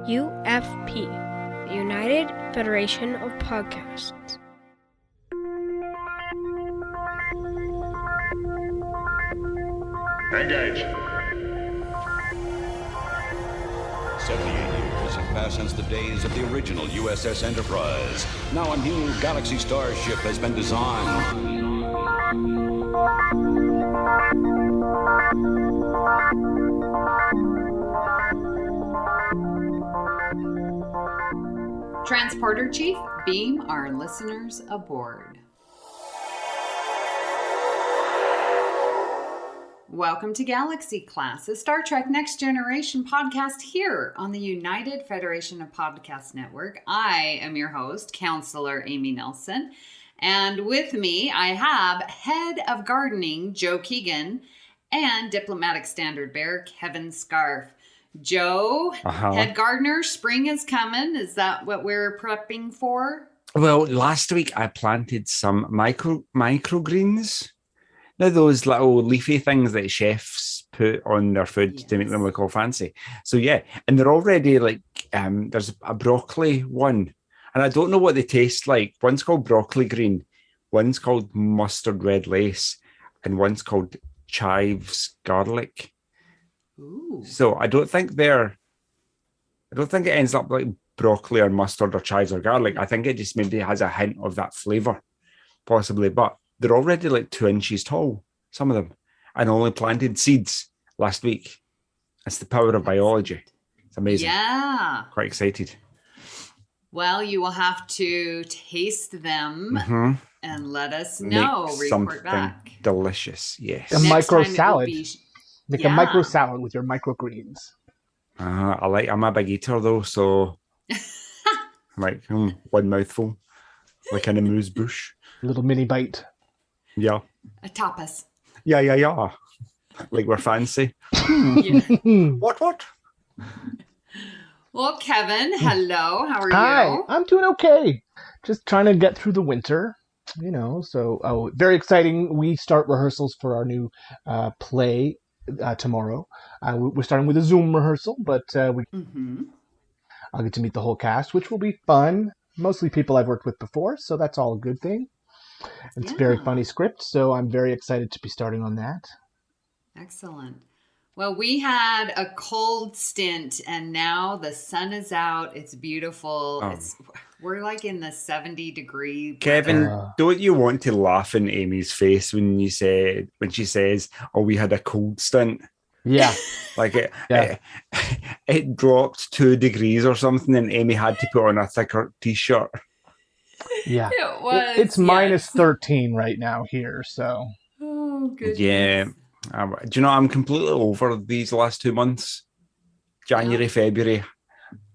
UFP, the United Federation of Podcasts. Engage. 78 years have passed since the days of the original USS Enterprise. Now a new Galaxy starship has been designed. Transporter Chief, beam our listeners aboard. Welcome to Galaxy Class, a Star Trek Next Generation podcast here on the United Federation of Podcast Network. I am your host, Counselor Amy Nelson, and with me I have Head of Gardening, Joe Keegan, and Diplomatic Standard Bearer, Kevin Scharf. Joe, Head Gardener, spring is coming. Is that what we're prepping for? Well, last week I planted some microgreens. Now those little leafy things that chefs put on their food to make them look all fancy. So yeah, and they're already like, there's a broccoli one, and I don't know what they taste like. One's called broccoli green, one's called mustard red lace, and one's called chives garlic. Ooh. So I don't think it ends up like broccoli or mustard or chives or garlic. I think it just maybe has a hint of that flavour, possibly. But they're already like 2 inches tall, some of them, and only planted seeds last week. That's the power of biology. It's amazing. Yeah. Quite excited. Well, you will have to taste them and let us know. Make report something back. delicious. Yes. A Next micro time it will salad. be- Make a micro salad with your microgreens. I'm a big eater though, so like one mouthful, like in a moose bush. Little mini bite. Yeah. A tapas. Yeah. Like we're fancy. Yeah. What? Well, Kevin, hello. How are Hi, you? I'm doing okay. Just trying to get through the winter, so very exciting. We start rehearsals for our new play tomorrow. We're starting with a Zoom rehearsal, but I'll get to meet the whole cast, which will be fun. Mostly people I've worked with before, so that's all a good thing. It's a very funny script, so I'm very excited to be starting on that. Excellent. Well, we had a cold stint, and now the sun is out. It's beautiful. We're like in the 70-degree. Kevin, don't you want to laugh in Amy's face when she says, "Oh, we had a cold stint"? Yeah, like it dropped 2 degrees or something, and Amy had to put on a thicker t-shirt. Yeah, It was. it's minus 13 right now here, so. Oh, goodness. Yeah. Do you know, I'm completely over these last 2 months. January, February.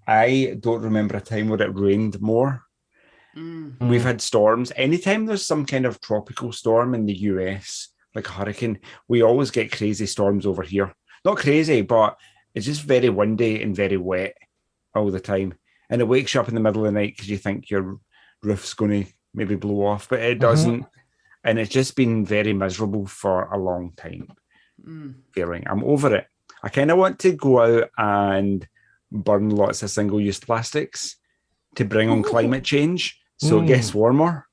I don't remember a time where it rained more. We've had storms. Anytime there's some kind of tropical storm in the US, like a hurricane, we always get crazy storms over here. Not crazy, but it's just very windy and very wet all the time. And it wakes you up in the middle of the night because you think your roof's going to maybe blow off, but it doesn't. And it's just been very miserable for a long time. Feeling I'm over it. I kind of want to go out and burn lots of single-use plastics to bring on climate change so it gets warmer.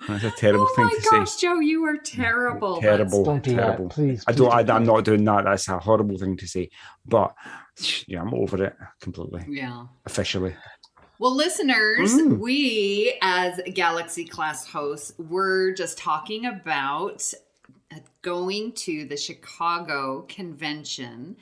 That's a terrible thing to say. Oh my gosh, Joe, you are terrible. Terrible. Don't do that, please. I'm not doing that. That's a horrible thing to say. But yeah, I'm over it completely. Yeah. Officially. Well, listeners, we as Galaxy Class hosts, we're just talking about going to the Chicago convention.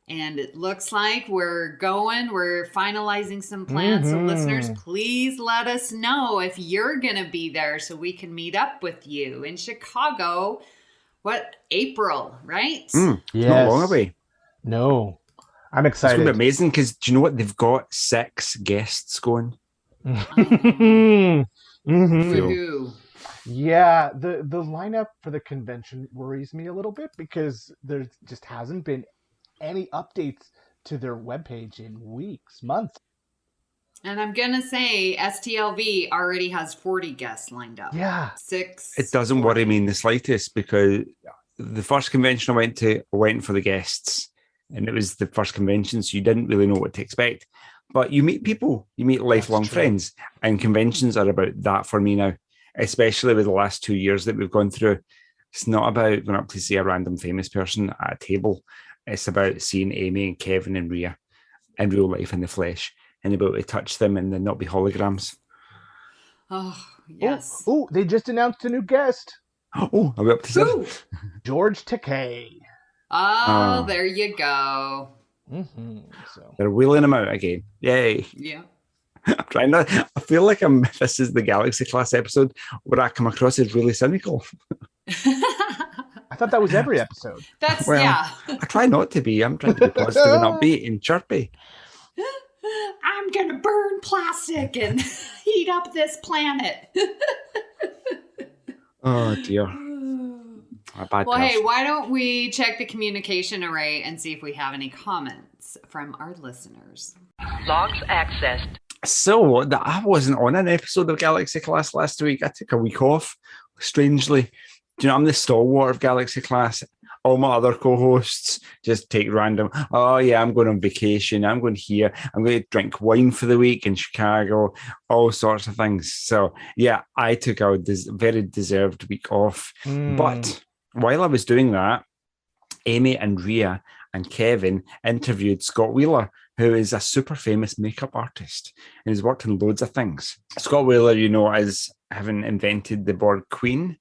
And it looks like we're finalizing some plans. So listeners, please let us know if you're going to be there so we can meet up with you in Chicago. April, right? Yes. Not long away. No. I'm It's excited. going to be amazing because do you know what? They've got 6 guests going. Woohoo. Yeah, the lineup for the convention worries me a little bit because there just hasn't been any updates to their webpage in weeks, months. And I'm going to say STLV already has 40 guests lined up. Yeah. 6. It doesn't worry me in the slightest because the first convention I went for the guests. and it was the first convention, so you didn't really know what to expect. But you meet people, you meet lifelong friends, and conventions are about that for me now, especially with the last 2 years that we've gone through. It's not about going up to see a random famous person at a table. It's about seeing Amy and Kevin and Rhea in real life, in the flesh, and able to touch them and then not be holograms. Oh, yes. Oh, they just announced a new guest. Oh, are we up to 7? George Takei. Oh, there you go. So they're wheeling him out again. Yay. Yeah. I'm trying not. I feel like this is the Galaxy Class episode where I come across as really cynical. I thought that was every episode. I try not to be. I'm trying to be positive and upbeat and chirpy. I'm going to burn plastic and heat up this planet. Oh, dear. Hey, why don't we check the communication array and see if we have any comments from our listeners? Logs accessed. So, I wasn't on an episode of Galaxy Class last week. I took a week off, strangely. Do you know, I'm the stalwart of Galaxy Class. All my other co-hosts just take random, oh yeah, I'm going on vacation, I'm going here, I'm going to drink wine for the week in Chicago, all sorts of things. So yeah, I took a very deserved week off. But while I was doing that, Amy and Rhea and Kevin interviewed Scott Wheeler, who is a super famous makeup artist and has worked on loads of things. Scott Wheeler, you know, as having invented the Borg Queen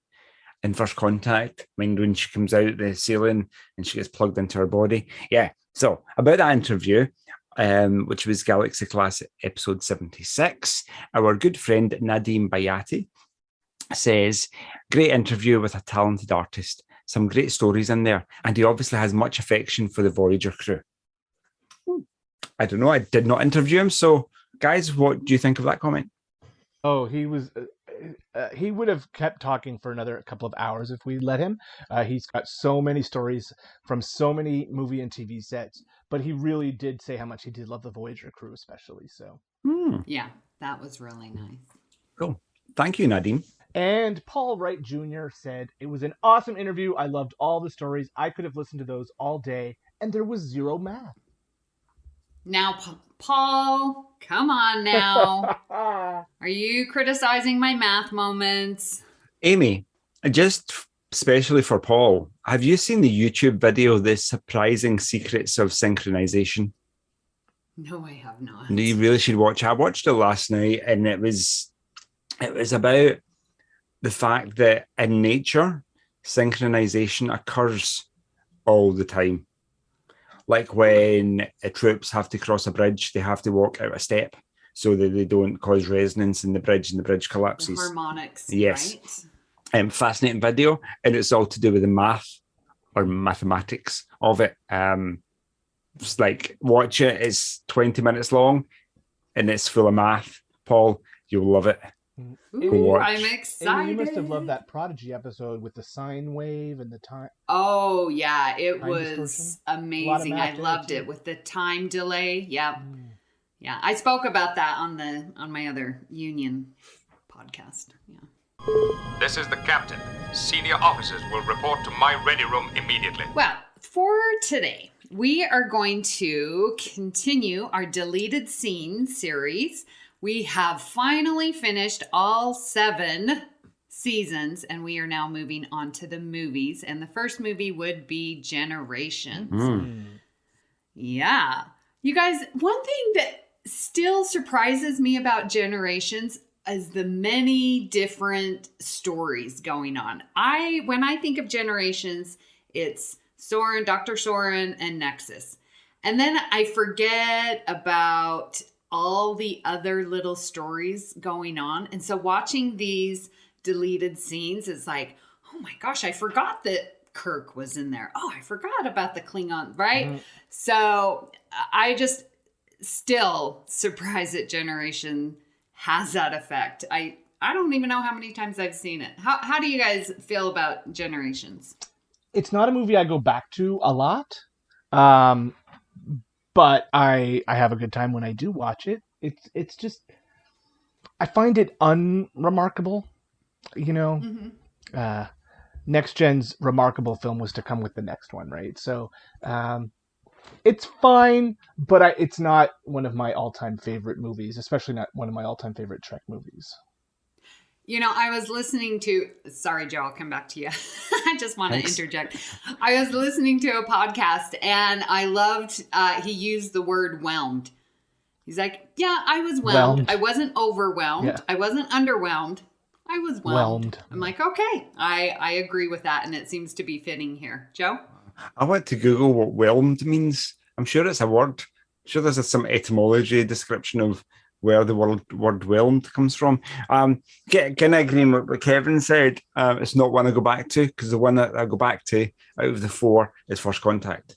in First Contact, mind when she comes out the ceiling and she gets plugged into her body. Yeah. So about that interview, which was Galaxy Class episode 76, our good friend Nadhim Bayatti says, great interview with a talented artist, some great stories in there, and he obviously has much affection for the Voyager crew. I don't know, I did not interview him, so guys, what do you think of that comment? Oh, he was... he would have kept talking for another couple of hours if we let him. He's got so many stories from so many movie and TV sets, but he really did say how much he did love the Voyager crew, especially. So, yeah, that was really nice. Cool. Thank you, Nadhim. And Paul Wright Jr. said, it was an awesome interview. I loved all the stories. I could have listened to those all day, and there was zero math. Now, Paul, come on now. Are you criticizing my math moments? Amy, just especially for Paul, have you seen the YouTube video, The Surprising Secrets of Synchronization? No, I have not. You really should watch. I watched it last night, and it was about the fact that in nature, synchronization occurs all the time. Like when troops have to cross a bridge, they have to walk out a step so that they don't cause resonance in the bridge and the bridge collapses. The harmonics, yes. Right? Fascinating video, and it's all to do with the math or mathematics of it. Just like watch it, it's 20 minutes long and it's full of math. Paul, you'll love it. Ooh, I'm excited. And you must have loved that Prodigy episode with the sine wave and the time. Oh, yeah. It was distortion. amazing. I loved it with the time delay. Yep. Yeah. I spoke about that on my other union podcast. Yeah. This is the captain. Senior officers will report to my ready room immediately. Well, for today, we are going to continue our deleted scene series. We have finally finished all 7 seasons, and we are now moving on to the movies. And the first movie would be Generations. Yeah. You guys, one thing that still surprises me about Generations is the many different stories going on. When I think of Generations, it's Soren, Dr. Soren, and Nexxus. And then I forget about all the other little stories going on. And so watching these deleted scenes is like, oh my gosh, I forgot that Kirk was in there. Oh, I forgot about the Klingon, right? So I just still surprised that Generation has that effect. I don't even know how many times I've seen it. How do you guys feel about Generations? It's not a movie I go back to a lot. But I have a good time when I do watch it. It's just, I find it unremarkable, you know. Next Gen's remarkable film was to come with the next one, right? So It's fine, but it's not one of my all-time favorite movies, especially not one of my all-time favorite Trek movies. You know, I was listening to, sorry, Joe, I'll come back to you. I just want to interject. I was listening to a podcast and I loved, he used the word whelmed. He's like, yeah, I was whelmed. I wasn't overwhelmed. Yeah. I wasn't underwhelmed. I was whelmed. I'm like, okay, I agree with that. And it seems to be fitting here. Joe? I went to Google what whelmed means. I'm sure it's a word. I'm sure there's some etymology description of where the word whelmed comes from. Kind of agreeing with what Kevin said. It's not one I go back to, because the one that I go back to out of the four is First Contact,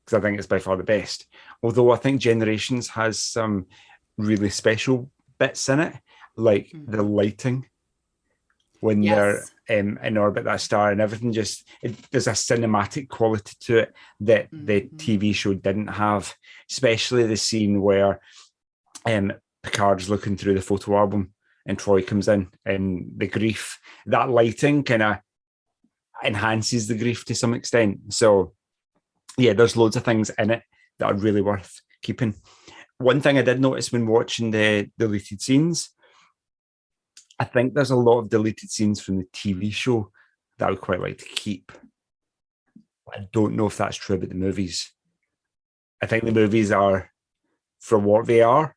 because I think it's by far the best. Although I think Generations has some really special bits in it, like the lighting when they're in orbit, that star, and everything. There's a cinematic quality to it that the TV show didn't have, especially the scene where Picard's looking through the photo album and Troy comes in, and the grief, that lighting kind of enhances the grief to some extent. So yeah, there's loads of things in it that are really worth keeping. One thing I did notice when watching the deleted scenes, I think there's a lot of deleted scenes from the TV show that I would quite like to keep. I don't know if that's true about the movies. I think the movies are, for what they are,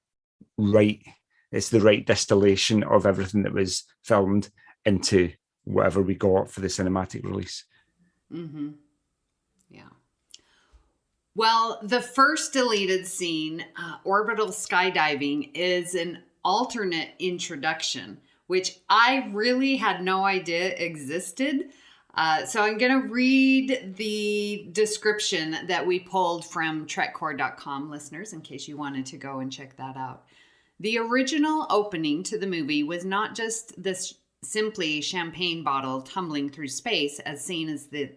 right. It's the right distillation of everything that was filmed into whatever we got for the cinematic release. Mm-hmm. Yeah. Well, the first deleted scene, orbital skydiving, is an alternate introduction, which I really had no idea existed. So I'm going to read the description that we pulled from trekcore.com, listeners, in case you wanted to go and check that out. The original opening to the movie was not just this simply champagne bottle tumbling through space as seen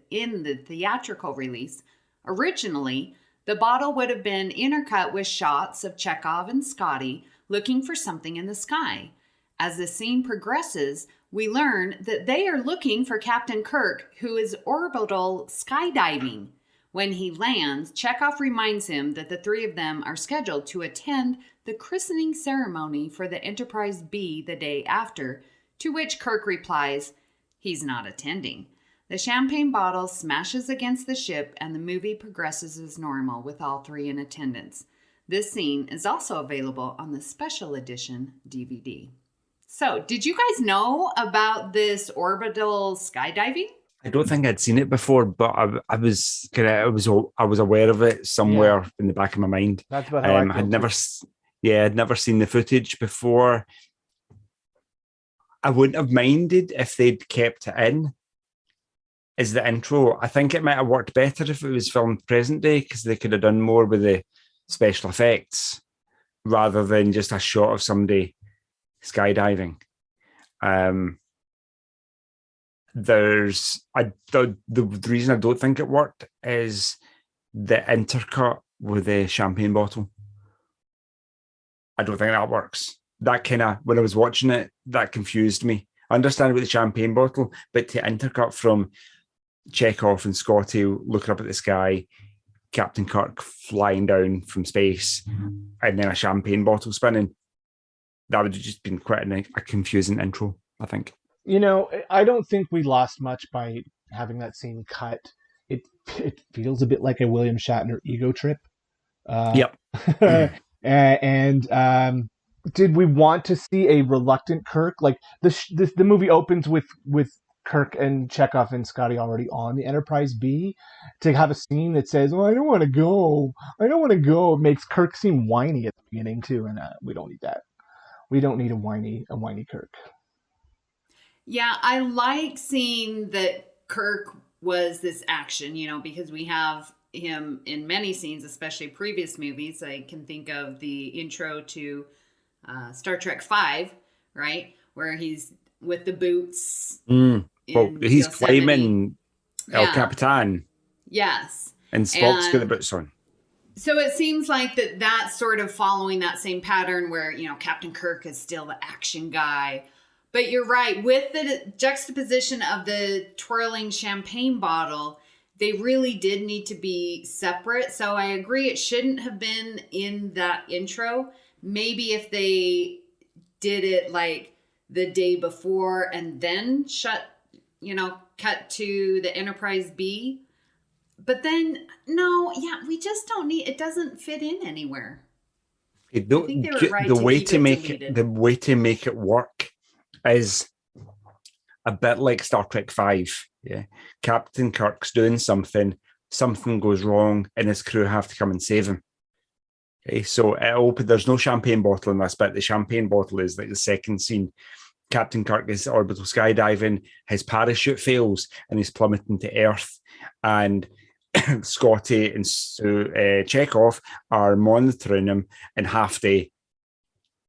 in the theatrical release. Originally, the bottle would have been intercut with shots of Chekhov and Scotty looking for something in the sky. As the scene progresses, we learn that they are looking for Captain Kirk, who is orbital skydiving. When he lands, Chekhov reminds him that the three of them are scheduled to attend the christening ceremony for the Enterprise B the day after, to which Kirk replies, he's not attending. The champagne bottle smashes against the ship and the movie progresses as normal with all three in attendance. This scene is also available on the special edition DVD. So, did you guys know about this orbital skydiving? I don't think I'd seen it before, but I was aware of it somewhere in the back of my mind. That's about how I feel. I'd never seen the footage before. I wouldn't have minded if they'd kept it in as the intro. I think it might have worked better if it was filmed present day, because they could have done more with the special effects rather than just a shot of somebody skydiving. The reason I don't think it worked is the intercut with the champagne bottle. I don't think that works. That kind of, when I was watching it, that confused me. I understand with the champagne bottle, but to intercut from Chekhov and Scotty looking up at the sky, Captain Kirk flying down from space, and then a champagne bottle spinning, that would have just been quite a confusing intro, I think. You know, I don't think we lost much by having that scene cut. It feels a bit like a William Shatner ego trip. Yep. And did we want to see a reluctant Kirk? Like the movie opens with Kirk and Chekhov and Scotty already on the Enterprise B. To have a scene that says, "Oh, I don't want to go. I don't want to go," makes Kirk seem whiny at the beginning too, and we don't need that. We don't need a whiny Kirk. Yeah, I like seeing that Kirk was this action, because we have him in many scenes, especially previous movies. I can think of the intro to Star Trek V, right? Where he's with the boots. Well, he's claiming El Capitan. Yes. And Spock's got the boots on. So it seems like that's sort of following that same pattern where, Captain Kirk is still the action guy. But you're right. With the juxtaposition of the twirling champagne bottle, they really did need to be separate. So I agree, it shouldn't have been in that intro. Maybe if they did it like the day before and then cut to the Enterprise B. But then, no, yeah, we just don't need, it doesn't fit in anywhere. I think they were right the way keep to it make deleted. the way to make it work is a bit like Star Trek 5. Yeah, Captain Kirk's doing something goes wrong, and his crew have to come and save him. Okay, so there's no champagne bottle in this, but the champagne bottle is like the second scene. Captain Kirk is orbital skydiving, his parachute fails, and he's plummeting to Earth. And Scotty and Chekhov are monitoring him and have to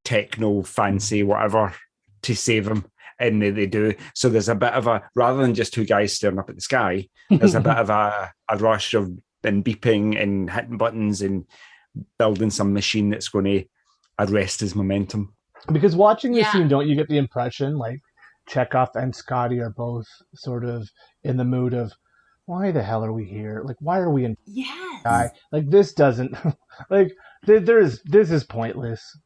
techno fancy whatever to save him. And they do. So there's a bit of a, rather than just two guys staring up at the sky, there's a bit of a rush of and beeping and hitting buttons and building some machine that's going to arrest his momentum. Because watching the scene, don't you get the impression like Chekhov and Scotty are both sort of in the mood of, why the hell are we here? Like, why are we in sky? Like, this doesn't, like, this is pointless.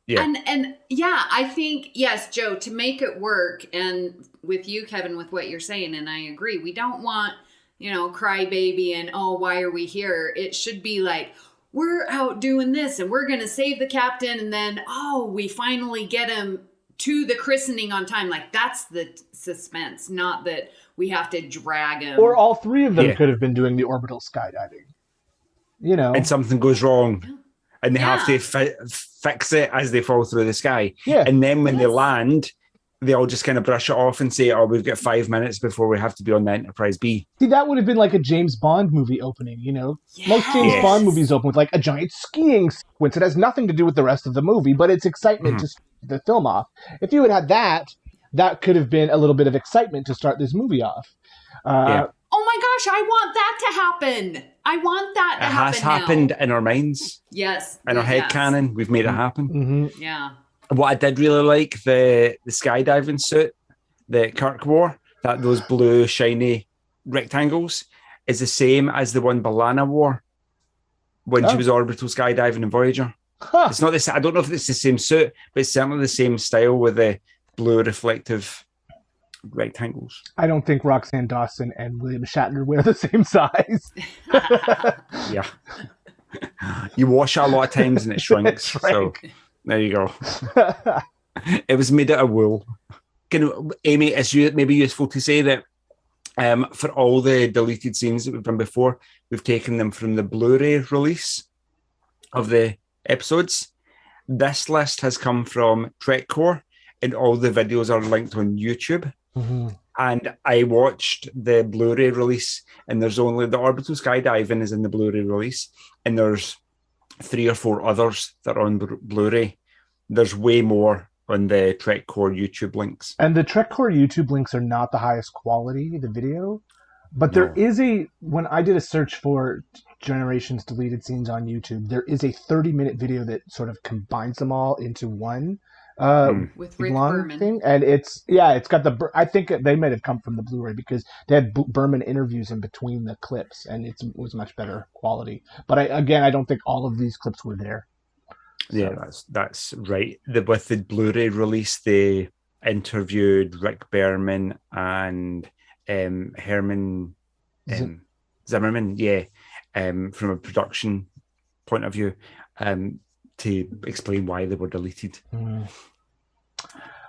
Yeah. And yeah, I think, yes, Joe, to make it work, and with you, Kevin, with what you're saying, and I agree, we don't want, crybaby and, oh, why are we here? It should be like, we're out doing this and we're going to save the captain. And then, oh, we finally get him to the christening on time. Like, that's the suspense, not that we have to drag him. Or all three of them could have been doing the orbital skydiving. And something goes wrong. And they have to fix it as they fall through the sky. Yeah. And then when they land, they all just kind of brush it off and say, oh, we've got 5 minutes before we have to be on the Enterprise B. See, that would have been like a James Bond movie opening, Most James Bond movies open with like a giant skiing sequence. It has nothing to do with the rest of the movie, but it's excitement to start the film off. If you had that could have been a little bit of excitement to start this movie off. Oh my gosh, I want that to happen. I want that to happen. It has happened in our minds. Yes. In our head canon, we've made it happen. Mm-hmm. Yeah. What I did really like, the skydiving suit that Kirk wore, that those blue shiny rectangles, is the same as the one B'Elanna wore when she was orbital skydiving in Voyager. Huh. It's not this. I don't know if it's the same suit, but it's certainly the same style with the blue reflective rectangles. I don't think Roxanne Dawson and William Shatner wear the same size. Yeah. You wash it a lot of times and it shrinks. So there you go. It was made out of wool. Amy, it's maybe useful to say that for all the deleted scenes that we've done before, we've taken them from the Blu-ray release of the episodes. This list has come from TrekCore, and all the videos are linked on YouTube. Mm-hmm. And I watched the Blu-ray release, and there's only the orbital skydiving is in the Blu-ray release, and there's 3 or 4 others that are on Blu-ray. There's way more on the TrekCore YouTube links. And the TrekCore YouTube links are not the highest quality, the video. But there is when I did a search for Generations deleted scenes on YouTube, there is a 30-minute video that sort of combines them all into one. With Rick Berman. Thing. And it's got I think they might have come from the Blu-ray because they had Berman interviews in between the clips, and it was much better quality. But I don't think all of these clips were there. Yeah, that's right. With the Blu-ray release, they interviewed Rick Berman and Herman Zimmerman, from a production point of view, to explain why they were deleted.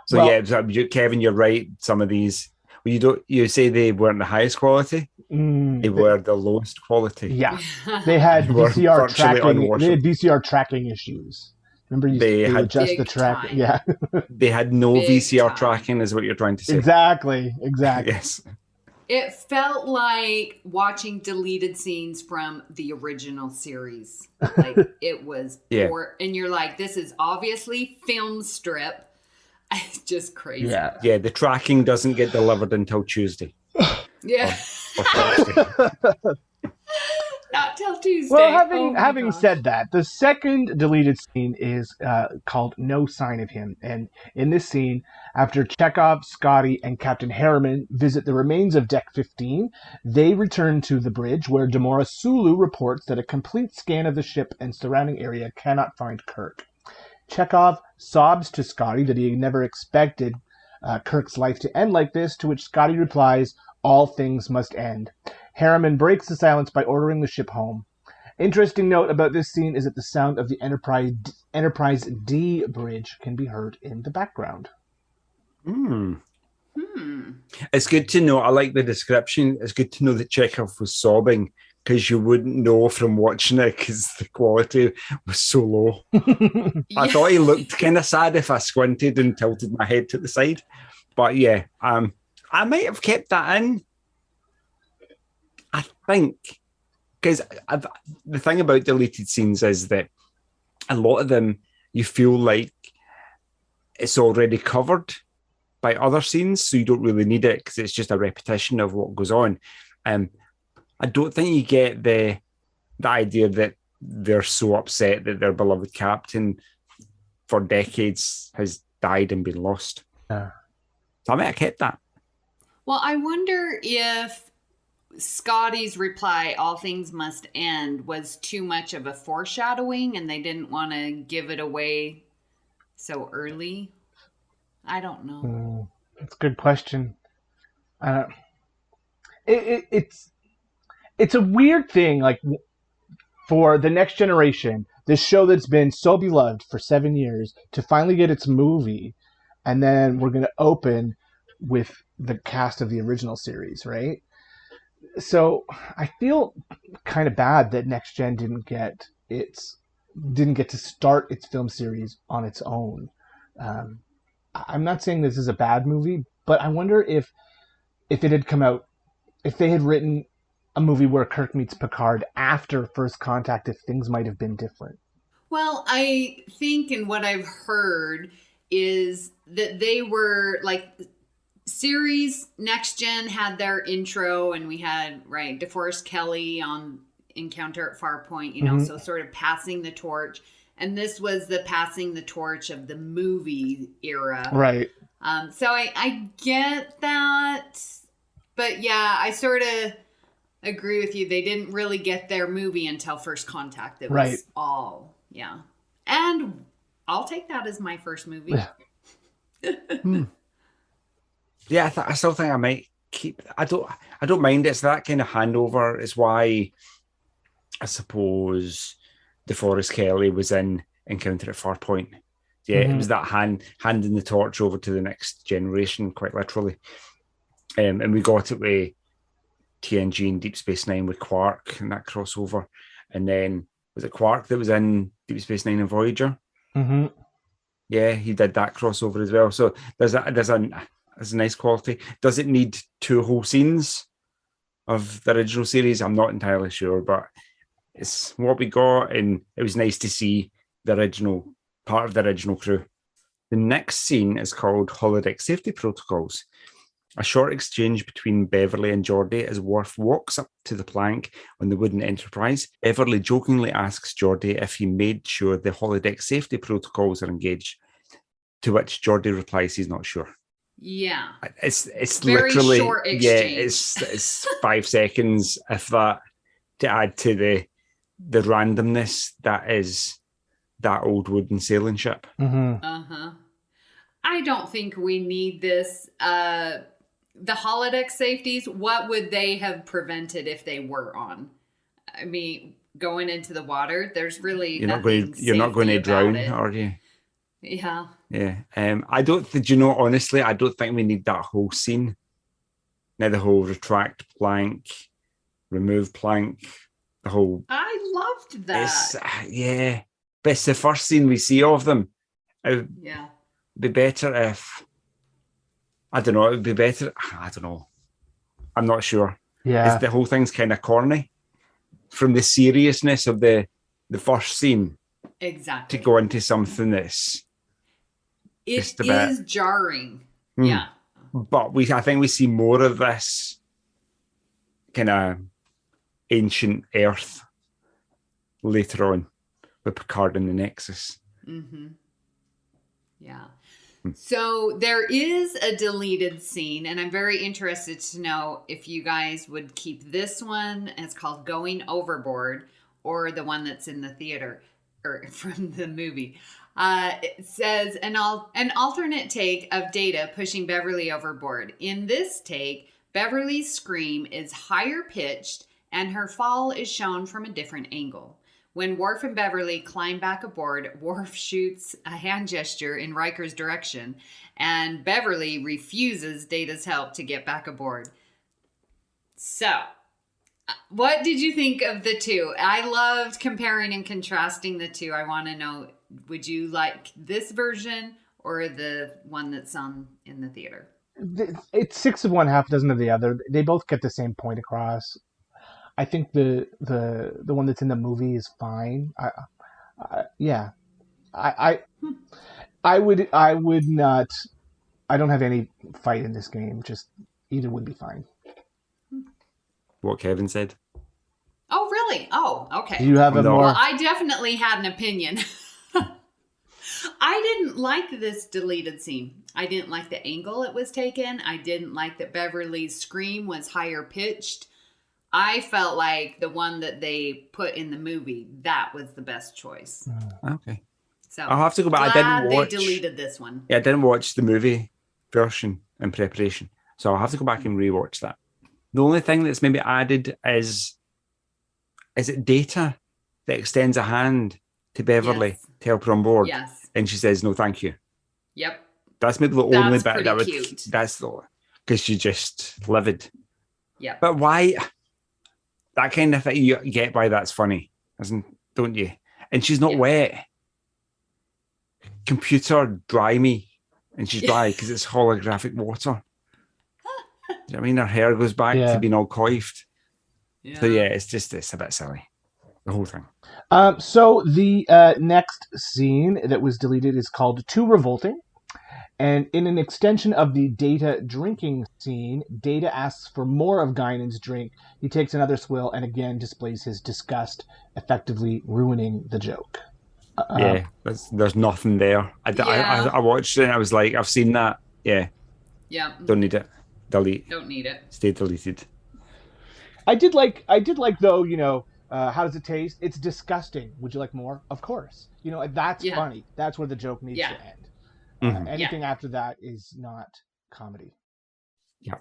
So Kevin, you're right. Some of these, you say they weren't the highest quality. They were the lowest quality. Yeah, they had VCR tracking. They had VCR tracking issues. Remember, they had adjust the track. Time. Yeah, they had no Big VCR time. tracking, is what you're trying to say. Exactly. Yes. It felt like watching deleted scenes from the original series. Like it was poor, and you're like, this is obviously film strip. It's just crazy. Yeah, the tracking doesn't get delivered until Tuesday. Yeah. Or Thursday. Not till Tuesday. Well, my having gosh. said that, the second deleted scene is called "No Sign of Him," and in this scene, after Chekhov, Scotty, and Captain Harriman visit the remains of Deck 15, they return to the bridge, where Demora Sulu reports that a complete scan of the ship and surrounding area cannot find Kirk. Chekhov sobs to Scotty that he never expected Kirk's life to end like this, to which Scotty replies, "All things must end." Harriman breaks the silence by ordering the ship home. Interesting note about this scene is that the sound of the Enterprise D bridge can be heard in the background. It's good to know. I like the description. It's good to know that Chekhov was sobbing, because you wouldn't know from watching it because the quality was so low. I thought he looked kind of sad if I squinted and tilted my head to the side. But yeah, I might have kept that in. I think, because the thing about deleted scenes is that a lot of them, you feel like it's already covered by other scenes, so you don't really need it because it's just a repetition of what goes on. I don't think you get the idea that they're so upset that their beloved captain for decades has died and been lost. So I might have kept that. Well, I wonder if Scotty's reply, "all things must end," was too much of a foreshadowing and they didn't want to give it away so early. I don't know. That's a good question. It's a weird thing, like, for the Next Generation, this show that's been so beloved for 7 years, to finally get its movie, and then we're going to open with the cast of the original series, right? So I feel kind of bad that Next Gen didn't get to start its film series on its own. I'm not saying this is a bad movie, but I wonder if it had come out, if they had written a movie where Kirk meets Picard after First Contact, if things might have been different. Well, I think, and what I've heard is that they were like, series Next Gen had their intro, and we had DeForest Kelley on Encounter at Farpoint, so sort of passing the torch. And this was the passing the torch of the movie era. Right. So I get that. But yeah, I sort of agree with you. They didn't really get their movie until First Contact. It was all, And I'll take that as my first movie. Yeah, I still think I might keep. I don't mind. It's that kind of handover. It's why I suppose DeForest Kelley was in Encounter at Farpoint. Yeah, it was that handing the torch over to the next generation, quite literally. And we got it with TNG and Deep Space Nine with Quark and that crossover. And then was it Quark that was in Deep Space Nine and Voyager? Mm-hmm. Yeah, he did that crossover as well. So there's a nice quality. Does it need 2 whole scenes of the original series? I'm not entirely sure, but it's what we got, and it was nice to see the original part of the original crew. The next scene is called Holodeck Safety Protocols. A short exchange between Beverly and Geordi as Worf walks up to the plank on the wooden Enterprise. Beverly jokingly asks Geordi if he made sure the holodeck safety protocols are engaged, to which Geordi replies he's not sure. Yeah. It's very literally short exchange. Yeah, it's 5 seconds, if that, to add to the randomness that is that old wooden sailing ship. Uh-huh. I don't think we need this. The holodeck safeties, what would they have prevented if they were on? I mean, going into the water, there's really you're not going to drown, are you? Yeah. Yeah. I don't. Do you know? Honestly, I don't think we need that whole scene. Now the whole retract plank, remove plank, the whole. I loved that. Yeah, but it's the first scene we see of them. Yeah. Be better if. I don't know. It would be better. I don't know. I'm not sure. Yeah. The whole thing's kind of corny from the seriousness of the first scene. Exactly. To go into something that's it is jarring. Yeah. But I think we see more of this kind of ancient Earth later on with Picard and the Nexxus. Mm-hmm. Yeah. So there is a deleted scene, and I'm very interested to know if you guys would keep this one, and it's called Going Overboard, or the one that's in the theater, or from the movie. It says an alternate take of Data pushing Beverly overboard. In this take, Beverly's scream is higher pitched, and her fall is shown from a different angle. When Worf and Beverly climb back aboard, Worf shoots a hand gesture in Riker's direction, and Beverly refuses Data's help to get back aboard. So, what did you think of the two? I loved comparing and contrasting the two. I want to know, would you like this version or the one that's in the theater? It's 6 of one, half a dozen of the other. They both get the same point across. I think the one that's in the movie is fine. I would not. I don't have any fight in this game. Just either would be fine. What Kevin said. Oh, really? Oh, okay. Do you have a more? Well, I definitely had an opinion. I didn't like this deleted scene. I didn't like the angle it was taken. I didn't like that Beverly's scream was higher pitched. I felt like the one that they put in the movie, that was the best choice. Okay. So I'll have to go back. I didn't watch. They deleted this one. Yeah, I didn't watch the movie version in preparation, so I'll have to go back and rewatch that. The only thing that's maybe added is it Data that extends a hand to Beverly to help her on board, and she says no, thank you. Yep. That's maybe the only bit that would. Cute. That's the because she's just livid. Yeah. But why? That kind of thing you get by that's funny, don't you? And she's not wet. Computer dry me, and she's dry because it's holographic water. Do you know what I mean? Her hair goes back to being all coiffed. Yeah. So it's a bit silly. The whole thing. So the next scene that was deleted is called Too Revolting. And in an extension of the Data drinking scene, Data asks for more of Guinan's drink. He takes another swill and again displays his disgust, effectively ruining the joke. There's nothing there. I watched it and I was like, I've seen that. Yeah. Don't need it. Delete. Don't need it. Stay deleted. I did like though, how does it taste? It's disgusting. Would you like more? Of course. That's funny. That's where the joke needs to end. Anything after that is not comedy. Yeah.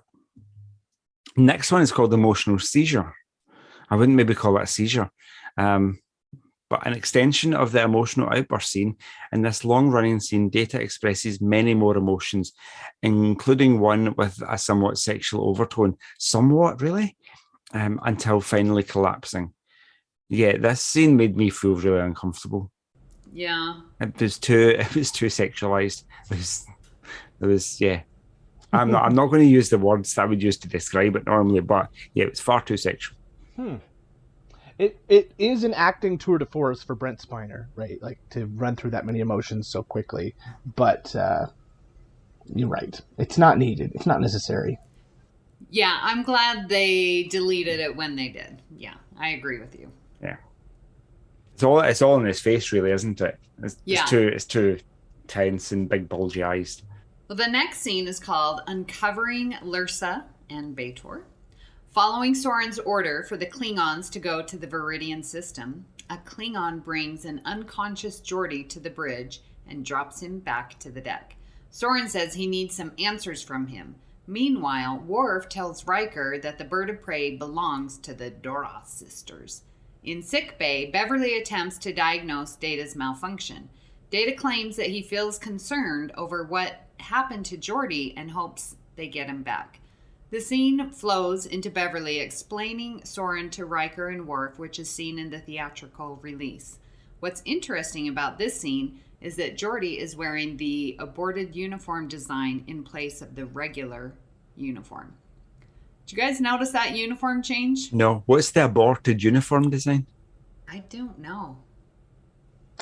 Next one is called Emotional Seizure. I wouldn't maybe call it a seizure, but an extension of the emotional outburst scene. In this long-running scene, Data expresses many more emotions, including one with a somewhat sexual overtone. Somewhat, really? Until finally collapsing. Yeah, this scene made me feel really uncomfortable. Yeah. It was too sexualized. It was I'm not going to use the words that I would use to describe it normally, but it was far too sexual. It is an acting tour de force for Brent Spiner, right? Like to run through that many emotions so quickly. But you're right. It's not needed. It's not necessary. Yeah, I'm glad they deleted it when they did. Yeah, I agree with you. Yeah. It's all in his face, really, isn't it? It's too tense and big bulgy eyes. Well, the next scene is called Uncovering Lursa and B'Etor. Following Soren's order for the Klingons to go to the Viridian system, a Klingon brings an unconscious Geordi to the bridge and drops him back to the deck. Soren says he needs some answers from him. Meanwhile, Worf tells Riker that the bird of prey belongs to the Doras sisters. In sickbay, Beverly attempts to diagnose Data's malfunction. Data claims that he feels concerned over what happened to Geordi and hopes they get him back. The scene flows into Beverly explaining Soren to Riker and Worf, which is seen in the theatrical release. What's interesting about this scene is that Geordi is wearing the aborted uniform design in place of the regular uniform. Did you guys notice that uniform change? No. What's the aborted uniform design? I don't know.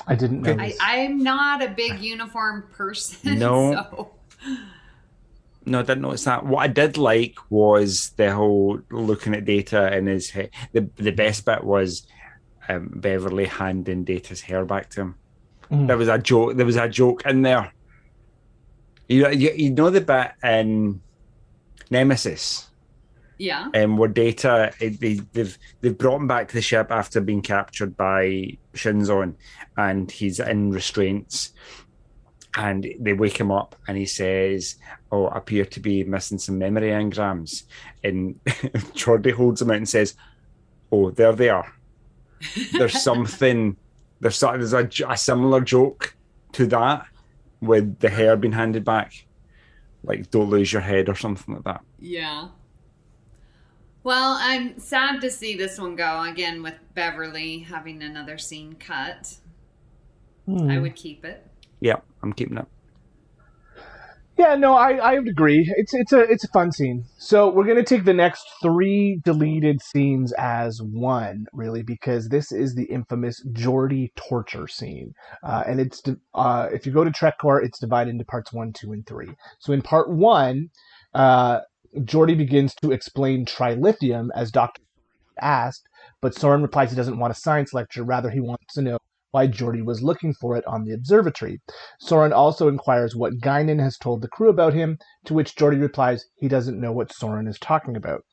I didn't know. I'm not a big uniform person. No. So. No, I didn't notice that. What I did like was the whole looking at Data in his head. The best bit was Beverly handing Data's hair back to him. Mm. There was a joke. There was a joke in there. You know the bit in Nemesis, Yeah. where Data they've brought him back to the ship after being captured by Shinzon, and he's in restraints. And they wake him up, and he says, "Oh, I appear to be missing some memory engrams." And Geordie holds him out and says, "Oh, there they are." There's something. There's a similar joke to that with the hair being handed back, like "Don't lose your head" or something like that. Yeah. Well, I'm sad to see this one go again with Beverly having another scene cut. I would keep it. Yeah, I'm keeping it. Yeah, no, I would agree. It's a fun scene. So we're gonna take the next 3 deleted scenes as one, really, because this is the infamous Geordie torture scene, and it's if you go to Trekcore, it's divided into parts 1, 2, and 3. So in part 1, Geordie begins to explain trilithium as Dr. asked, but Soren replies he doesn't want a science lecture. Rather, he wants to know why Geordie was looking for it on the observatory. Soren also inquires what Guinan has told the crew about him, to which Geordie replies he doesn't know what Soren is talking about.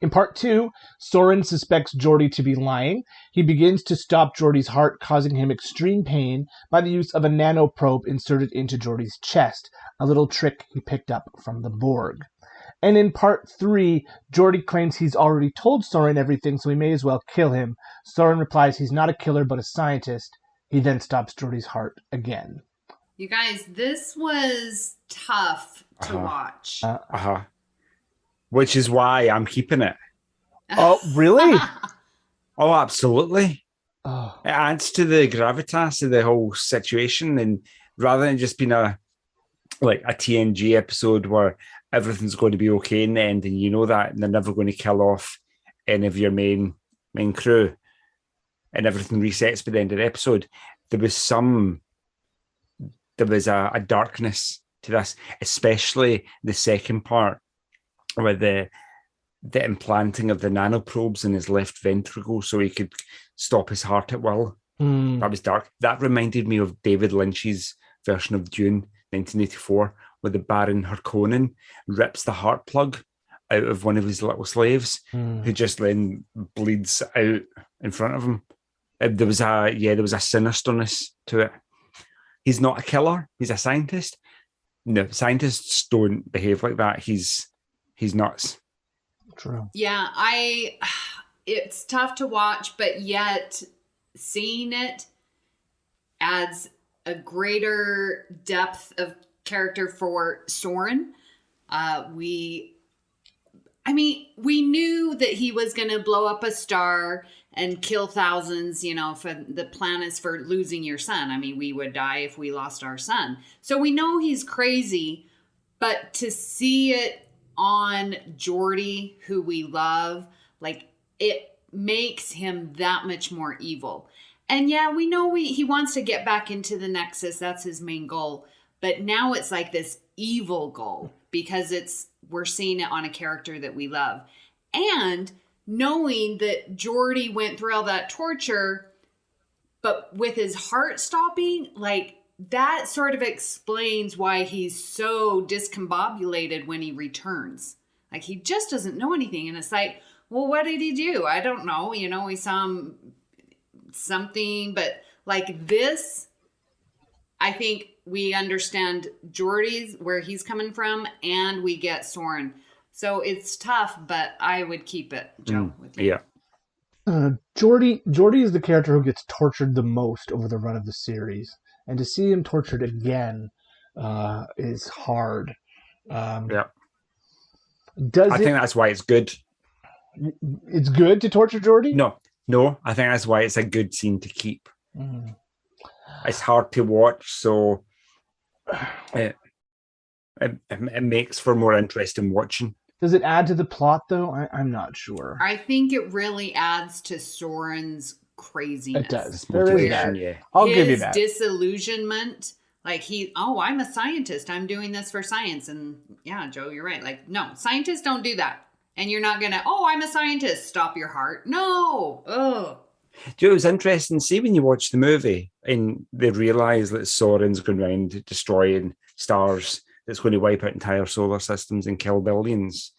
In part 2, Soren suspects Geordie to be lying. He begins to stop Geordie's heart, causing him extreme pain by the use of a nanoprobe inserted into Geordie's chest, a little trick he picked up from the Borg. And in part 3, Geordie claims he's already told Soren everything, so he may as well kill him. Soren replies he's not a killer, but a scientist. He then stops Geordie's heart again. You guys, this was tough to watch. Which is why I'm keeping it. Oh, really? Oh, absolutely. Oh. It adds to the gravitas of the whole situation, and rather than just being a TNG episode where everything's going to be okay in the end, and you know that, and they're never going to kill off any of your main crew, and everything resets by the end of the episode. There was a darkness to this, especially the second part, where the implanting of the nanoprobes in his left ventricle so he could stop his heart at will. That was dark. That reminded me of David Lynch's version of Dune, 1984, where the Baron Harkonnen rips the heart plug out of one of his little slaves, who just then bleeds out in front of him. There was a sinisterness to it. He's not a killer. He's a scientist. No, scientists don't behave like that. He's nuts. True. Yeah, it's tough to watch, but yet seeing it adds a greater depth of character for Soren. We knew that he was going to blow up a star and kill thousands, for the plan is for losing your son. I mean, we would die if we lost our son. So we know he's crazy, but to see it on Geordie, who we love, it makes him that much more evil. And yeah, we know he wants to get back into the Nexxus. That's his main goal. But now it's like this evil goal because we're seeing it on a character that we love. And knowing that Geordie went through all that torture, but with his heart stopping, that sort of explains why he's so discombobulated when he returns. He just doesn't know anything. And it's well, what did he do? I don't know. We saw him something, but this, I think we understand Geordie's, where he's coming from, and we get Soren. So it's tough, but I would keep it, Joe, with you. Yeah. Geordie is the character who gets tortured the most over the run of the series. And to see him tortured again is hard. Yeah. I think that's why it's good. It's good to torture Geordie? No, I think that's why it's a good scene to keep. It's hard to watch, so it makes for more interesting watching. Does it add to the plot, though? I'm not sure. I think it really adds to Soren's craziness. It does. There is that. Yeah. I'll give you that. His disillusionment, I'm a scientist. I'm doing this for science. And yeah, Joe, you're right. No, scientists don't do that. And you're not going to, I'm a scientist. Stop your heart. No. Oh. Do you know, it was interesting, see when you watch the movie and they realise that Soren's going around destroying stars that's going to wipe out entire solar systems and kill billions.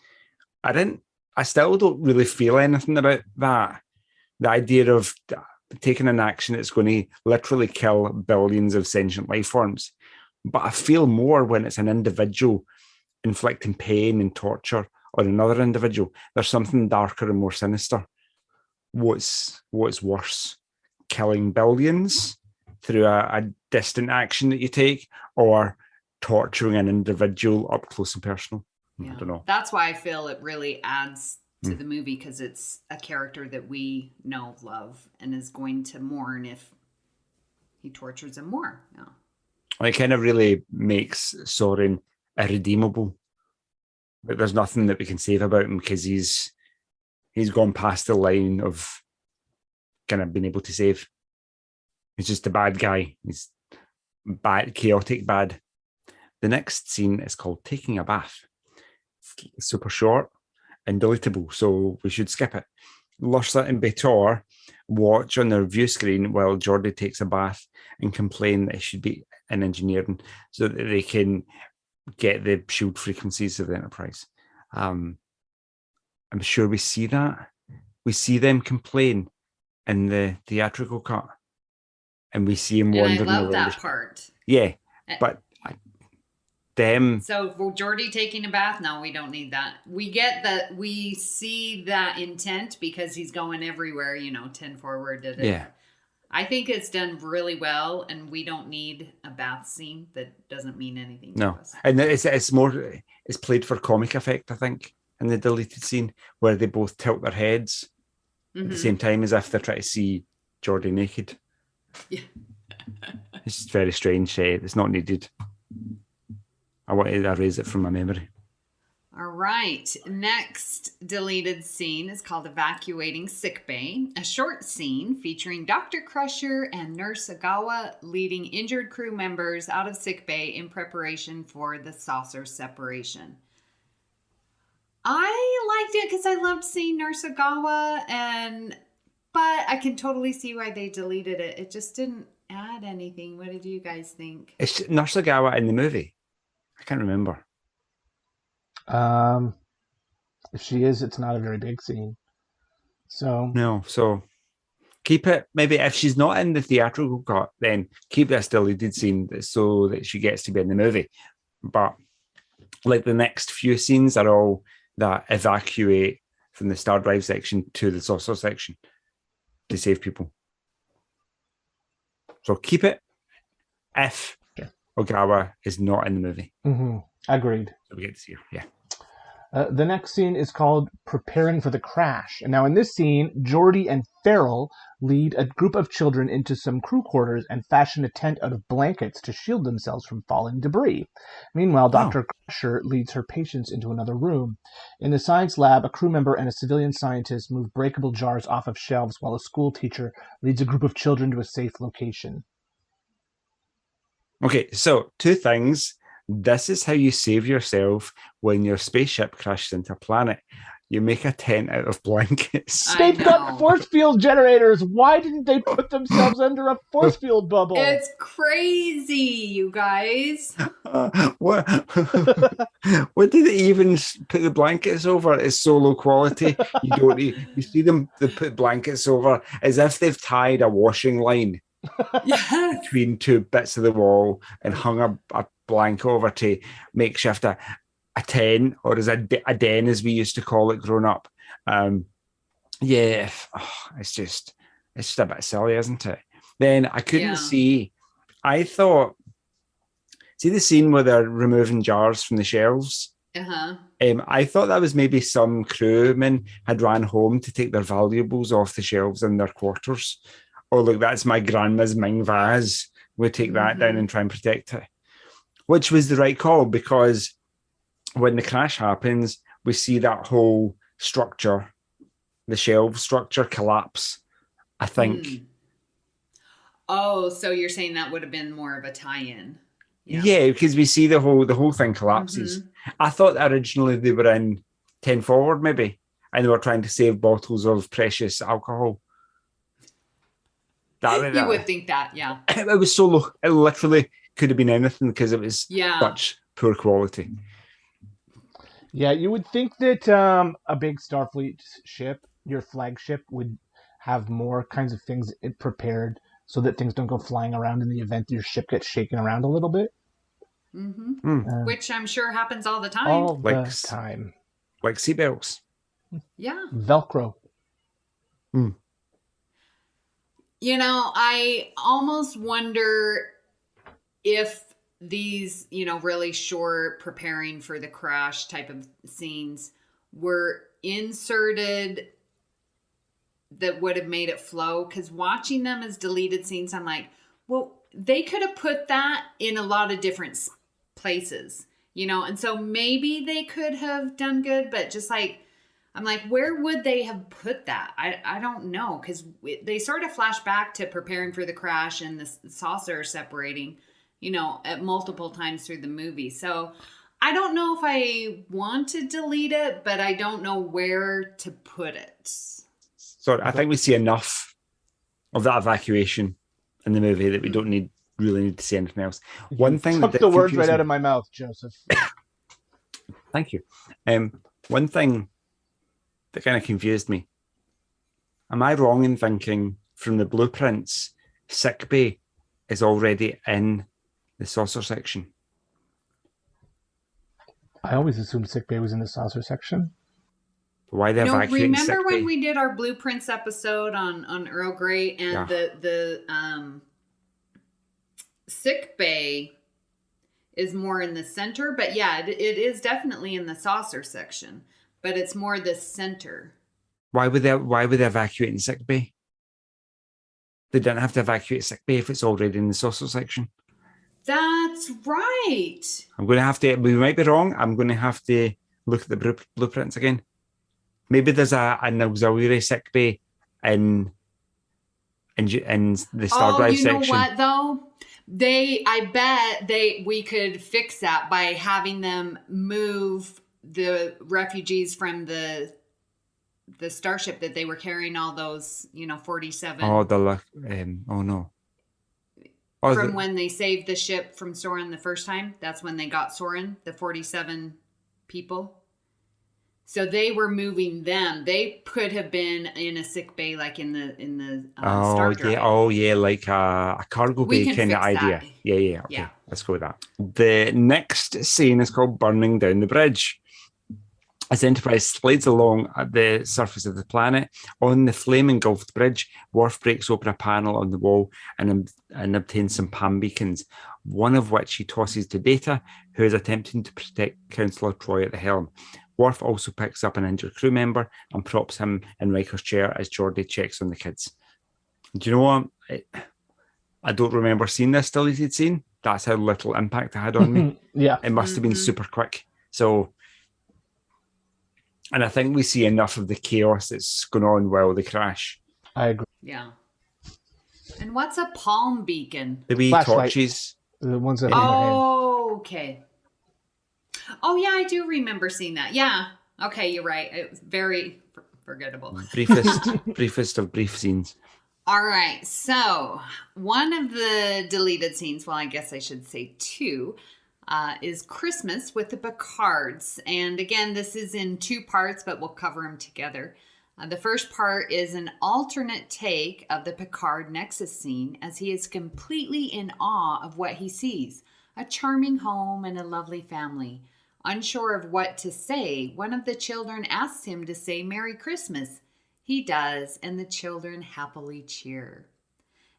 I still don't really feel anything about that. The idea of taking an action that's going to literally kill billions of sentient life forms. But I feel more when it's an individual inflicting pain and torture on another individual. There's something darker and more sinister. What's worse, killing billions through a distant action that you take, or torturing an individual up close and personal? Yeah. I don't know. That's why I feel it really adds to the movie, because it's a character that we know, love, and is going to mourn if he tortures him more. Yeah. It kind of really makes Soren irredeemable. But there's nothing that we can save about him because he's gone past the line of kind of being able to save. He's just a bad guy. He's bad, chaotic bad. The next scene is called Taking a Bath. It's super short and deletable, so we should skip it. Lursa and Betor watch on their view screen while Geordie takes a bath and complain that it should be in engineering so that they can get the shield frequencies of the Enterprise. I'm sure we see that. We see them complain in the theatrical cut, and we see him wandering around. I love that part. Yeah, but them. So for Geordie taking a bath, no, we don't need that. We get that. We see that intent because he's going everywhere. 10 forward. Yeah. I think it's done really well, and we don't need a bath scene that doesn't mean anything to us. And it's more, it's played for comic effect, I think, in the deleted scene where they both tilt their heads at the same time as if they're trying to see Geordie naked. Yeah. It's very strange. It's not needed. I want to erase it from my memory. All right. Next deleted scene is called Evacuating Sickbay, a short scene featuring Dr. Crusher and Nurse Agawa leading injured crew members out of sickbay in preparation for the saucer separation. I liked it because I loved seeing Nurse Agawa, but I can totally see why they deleted it. It just didn't add anything. What did you guys think? Is Nurse Agawa in the movie? I can't remember. If she is, it's not a very big scene. So keep it. Maybe if she's not in the theatrical cut, then keep this deleted scene so that she gets to be in the movie. But like the next few scenes are all that evacuate from the star drive section to the saucer section to save people. So keep it if Ogawa is not in the movie. Mm-hmm. Agreed. So we get to see her. Yeah. The next scene is called Preparing for the Crash. And now in this scene, Geordie and Farrell lead a group of children into some crew quarters and fashion a tent out of blankets to shield themselves from falling debris. Meanwhile, Dr. Crusher leads her patients into another room. In the science lab, a crew member and a civilian scientist move breakable jars off of shelves while a school teacher leads a group of children to a safe location. Okay, so two things. This is how you save yourself when your spaceship crashes into a planet. You make a tent out of blankets. They've got force field generators. Why didn't they put themselves under a force field bubble? It's crazy, you guys. What did they even put the blankets over? It's so low quality. You see them, they put blankets over as if they've tied a washing line between two bits of the wall and hung a blanket over to makeshift a tent, or as a den as we used to call it growing up. It's just a bit silly, isn't it? Then I couldn't see. I thought, see the scene where they're removing jars from the shelves. I thought that was maybe some crewmen had ran home to take their valuables off the shelves in their quarters. Oh, look, that's my grandma's Ming vase. We'll take that down and try and protect it. Which was the right call, because when the crash happens, we see that whole structure, the shelf structure, collapse, I think. Oh, so you're saying that would have been more of a tie-in. Yeah, because we see the whole thing collapses. I thought originally they were in 10 forward, maybe, and they were trying to save bottles of precious alcohol. You would think that, yeah. It was so low. It literally could have been anything because it was Yeah. such poor quality. Yeah, you would think that a big Starfleet ship, your flagship, would have more kinds of things prepared so that things don't go flying around in the event your ship gets shaken around a little bit. Which I'm sure happens all the time. All the time. Like seatbelts. Yeah. Velcro. You know, I almost wonder if these, really short preparing for the crash type of scenes were inserted that would have made it flow. Because watching them as deleted scenes, I'm like, well, they could have put that in a lot of different places, and so maybe they could have done good, but just like, I'm like, where would they have put that? I don't know, because they sort of flash back to preparing for the crash and the saucer separating, at multiple times through the movie. So I don't know if I want to delete it, but I don't know where to put it. So I think we see enough of that evacuation in the movie that we don't really need to see anything else. One thing took that the words right out of my mouth, Joseph. Thank you. One thing that kind of confused me. Am I wrong in thinking from the blueprints, sickbay is already in the saucer section? I always assumed sickbay was in the saucer section. Why the evacuating remember sickbay? when we did our blueprints episode on Earl Grey and the sickbay is more in the center, but yeah, it is definitely in the saucer section, but it's more the center. Why would they evacuate in sickbay? They don't have to evacuate sickbay if it's already in the saucer section. That's right. I'm going to have to, we might be wrong, I'm going to have to look at the blueprints again. Maybe there's an auxiliary sickbay in the star drive section. You know what though? I bet we could fix that by having them move the refugees from the starship that they were carrying all those, 47. Oh, oh no. Oh, from when they saved the ship from Soren the first time. That's when they got Soren, the 47 people. So they were moving them. They could have been in a sick bay, like in the Star Drive. Yeah. Oh, yeah, like a cargo bay kind of idea. That. Yeah. Okay, let's go with that. The next scene is called Burning Down the Bridge. As Enterprise slides along at the surface of the planet, on the flame-engulfed bridge, Worf breaks open a panel on the wall and obtains some palm beacons, one of which he tosses to Data, who is attempting to protect Counselor Troy at the helm. Worf also picks up an injured crew member and props him in Riker's chair as Geordi checks on the kids. Do you know what? I don't remember seeing this deleted scene. That's how little impact it had on me. Yeah. It must have been super quick. So, and I think we see enough of the chaos that's going on while they crash. I agree. Yeah. And what's a palm beacon? The wee Flashlight. torches. The ones that are in your hand. Oh, okay. Oh, yeah, I do remember seeing that. Yeah. Okay, you're right. It was very forgettable. Briefest of brief scenes. All right. So one of the deleted scenes, well, I guess I should say two, is Christmas with the Picards. And again, this is in two parts, but we'll cover them together. The first part is an alternate take of the Picard Nexxus scene as he is completely in awe of what he sees. A charming home and a lovely family. Unsure of what to say, one of the children asks him to say Merry Christmas. He does, and the children happily cheer.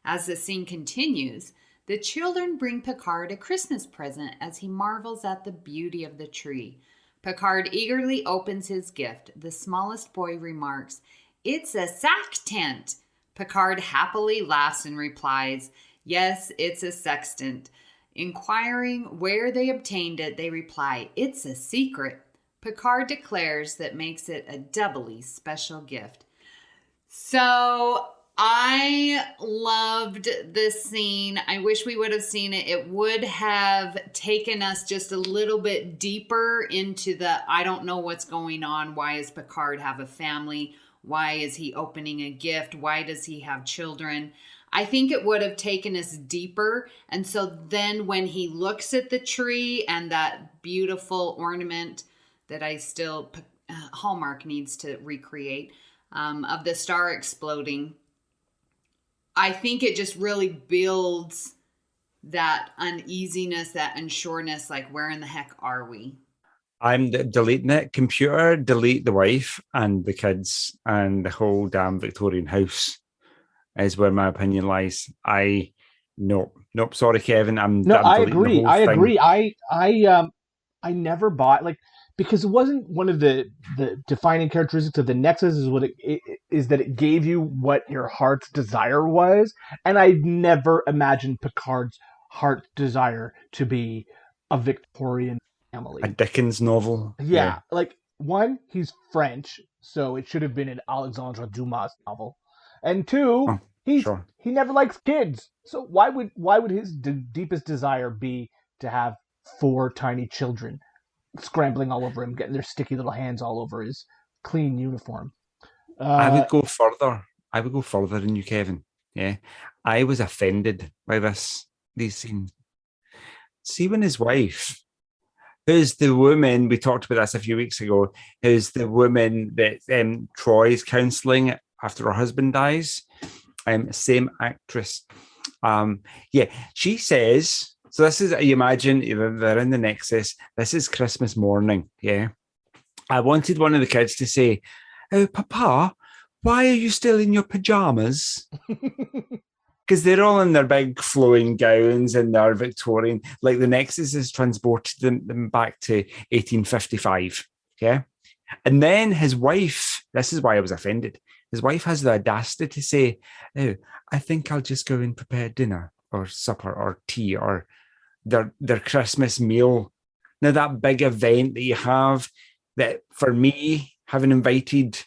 As the scene continues, the children bring Picard a Christmas present as he marvels at the beauty of the tree. Picard eagerly opens his gift. The smallest boy remarks, "It's a sack tent." Picard happily laughs and replies, "Yes, it's a sextant." Inquiring where they obtained it, they reply, "It's a secret." Picard declares that makes it a doubly special gift. So I loved this scene. I wish we would have seen it. It would have taken us just a little bit deeper into I don't know what's going on. Why does Picard have a family? Why is he opening a gift? Why does he have children? I think it would have taken us deeper. And so then when he looks at the tree and that beautiful ornament that I still, Hallmark needs to recreate, of the star exploding, I think it just really builds that uneasiness, that unsureness, like where in the heck are we? I'm deleting it. Computer, delete the wife and the kids and the whole damn Victorian house is where my opinion lies. Nope. Sorry, Kevin. I'm I deleting agree. the whole thing. Agree. I never bought, like, because it wasn't one of the defining characteristics of the Nexxus is what it is that it gave you what your heart's desire was, and I never imagined Picard's heart's desire to be a Victorian family, a Dickens novel. Yeah, like one, he's French, so it should have been an Alexandre Dumas novel, and two, he never likes kids, so why would his deepest desire be to have 4 tiny children scrambling all over him, getting their sticky little hands all over his clean uniform? I would go further. Than you, Kevin. Yeah, I was offended by these scenes. See, when his wife, who's the woman, we talked about this a few weeks ago, who's the woman that Troy's counselling after her husband dies, same actress. She says, so this is, you imagine, they're in the Nexxus, this is Christmas morning, yeah? I wanted one of the kids to say, "Oh, Papa, why are you still in your pajamas?" Because they're all in their big flowing gowns and they're Victorian. Like the Nexxus has transported them back to 1855, okay? And then his wife, this is why I was offended, his wife has the audacity to say, "Oh, I think I'll just go and prepare dinner or supper or tea or their Christmas meal." Now, that big event that you have, that for me, having invited,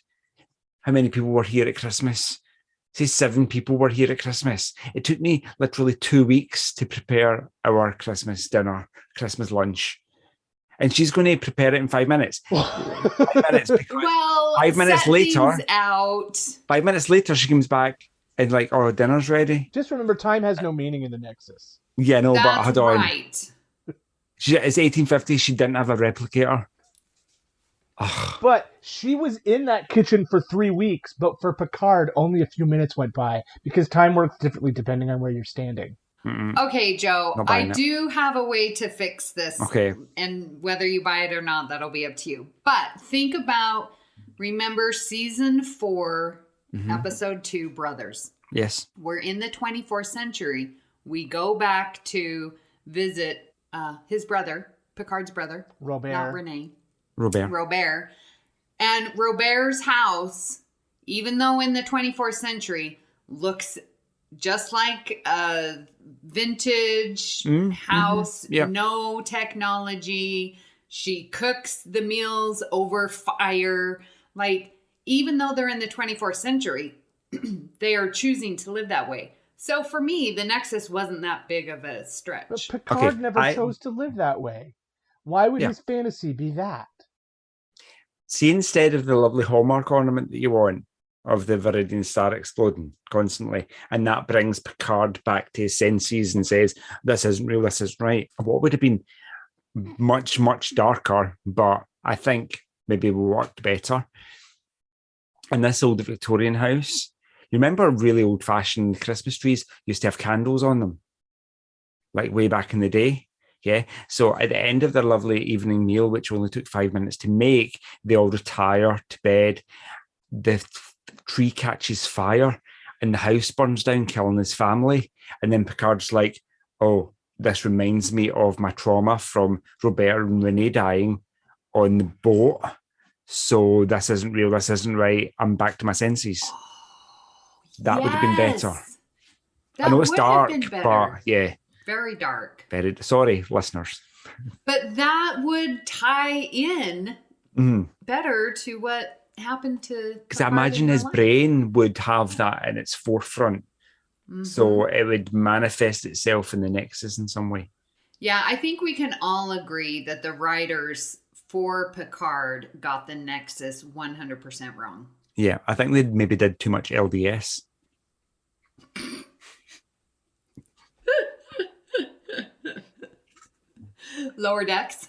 how many people were here at Christmas? Say 7 people were here at Christmas. It took me literally 2 weeks to prepare our Christmas dinner, Christmas lunch. And she's going to prepare it in 5 minutes. 5 minutes. Well, 5 minutes later, out. 5 minutes later, she comes back and like, "Oh, dinner's ready." Just remember, time has no meaning in the Nexxus. Yeah, no, That's but hold on. Right. It's 1850. She didn't have a replicator. Ugh. But she was in that kitchen for 3 weeks, but for Picard, only a few minutes went by because time works differently depending on where you're standing. Mm-mm. Okay, Joe, I do have a way to fix this. Okay. And whether you buy it or not, that'll be up to you. But think about, remember season 4, episode 2, Brothers. Yes. We're in the 24th century. We go back to visit his brother, Picard's brother. Robert. Not Renee. Robert. And Robert's house, even though in the 24th century, looks just like a vintage house, no technology. She cooks the meals over fire. Like, even though they're in the 24th century, they are choosing to live that way. So for me, the Nexxus wasn't that big of a stretch. But Picard never chose to live that way. Why would his fantasy be that? See, instead of the lovely Hallmark ornament that you want, of the Viridian star exploding constantly, and that brings Picard back to his senses and says, "This isn't real, this isn't right." What would have been much, much darker, but I think maybe worked better. In this old Victorian house, you remember really old-fashioned Christmas trees used to have candles on them, like way back in the day? Yeah. So at the end of their lovely evening meal, which only took 5 minutes to make, they all retire to bed. The tree catches fire and the house burns down, killing his family. And then Picard's like, "Oh, this reminds me of my trauma from Robert and Renee dying on the boat. So this isn't real, this isn't right. I'm back to my senses." That would have been better. I know it's dark, but yeah. Very dark. Sorry, listeners. But that would tie in better to what happened to... Because I imagine his brain would have that in its forefront. So it would manifest itself in the Nexxus in some way. Yeah, I think we can all agree that the writers for Picard got the Nexxus 100% wrong. Yeah, I think they maybe did too much LDS. Lower Decks.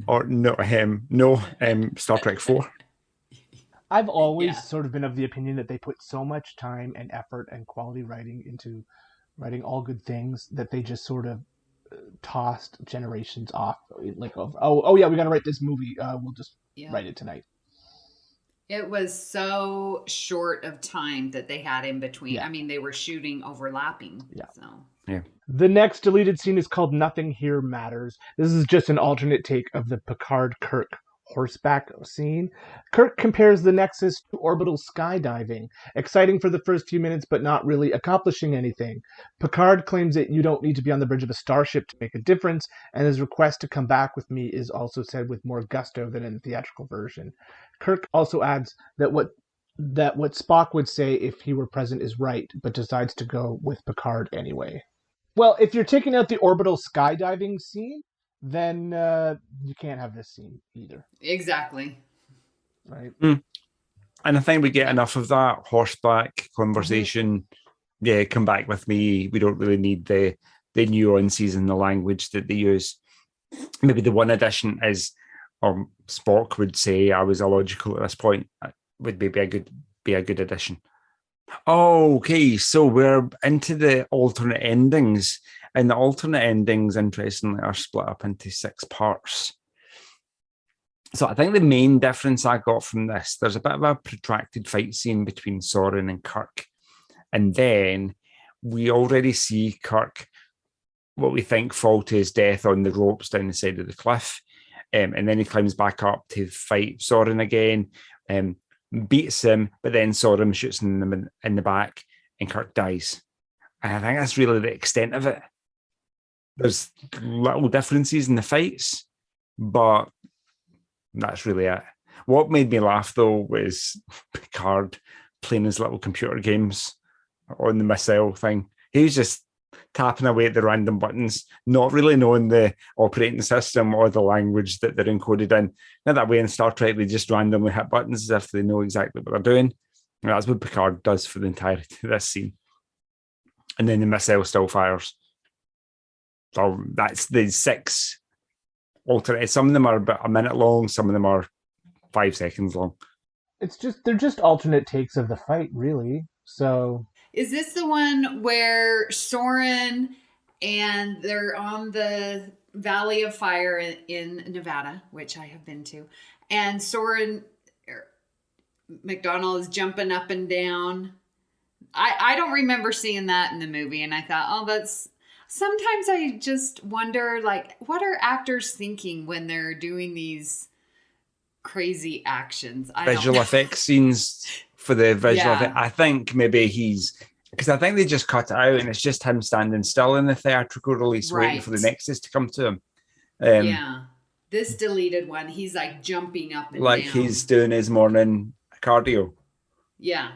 Or no, Star Trek 4. I've always sort of been of the opinion that they put so much time and effort and quality writing into writing All Good Things that they just sort of tossed generations off. Like, oh yeah, we got to write this movie. We'll just write it tonight. It was so short of time that they had in between. Yeah. I mean, they were shooting overlapping. Yeah. So. Yeah. The next deleted scene is called Nothing Here Matters. This is just an alternate take of the Picard-Kirk horseback scene. Kirk compares the Nexxus to orbital skydiving, exciting for the first few minutes but not really accomplishing anything. Picard claims that you don't need to be on the bridge of a starship to make a difference, and his request to come back with me is also said with more gusto than in the theatrical version. Kirk also adds that what Spock would say if he were present is right, but decides to go with Picard anyway. Well, if you're taking out the orbital skydiving scene, then you can't have this scene either. Exactly. Right. And I think we get enough of that horseback conversation. Yeah, come back with me. We don't really need the nuances in the language that they use. Maybe the one addition is, or Spock would say, I was illogical at this point. Would maybe be a good addition. Okay, so we're into the alternate endings. And the alternate endings, interestingly, are split up into 6 parts. So I think the main difference I got from this, there's a bit of a protracted fight scene between Soren and Kirk. And then we already see Kirk, what we think fall to his death on the ropes down the side of the cliff. And then he climbs back up to fight Soren again, beats him, but then Soren shoots him in the back and Kirk dies. And I think that's really the extent of it. There's little differences in the fights, but that's really it. What made me laugh, though, was Picard playing his little computer games on the missile thing. He was just tapping away at the random buttons, not really knowing the operating system or the language that they're encoded in. Not that way in Star Trek, they just randomly hit buttons as if they know exactly what they're doing. And that's what Picard does for the entirety of this scene. And then the missile still fires. So that's the 6 alternate. Some of them are about a minute long, some of them are 5 seconds long. They're just alternate takes of the fight, really. So is this the one where Soren and they're on the Valley of Fire in Nevada, which I have been to, and Soren McDonald is jumping up and down? I don't remember seeing that in the movie, and I thought, that's... Sometimes I just wonder, like, what are actors thinking when they're doing these crazy actions? Visual effects scenes for the visual effect. I think maybe because I think they just cut it out and it's just him standing still in the theatrical release waiting for the Nexxus to come to him. This deleted one, he's like jumping up and down. Like he's doing his morning cardio. Yeah.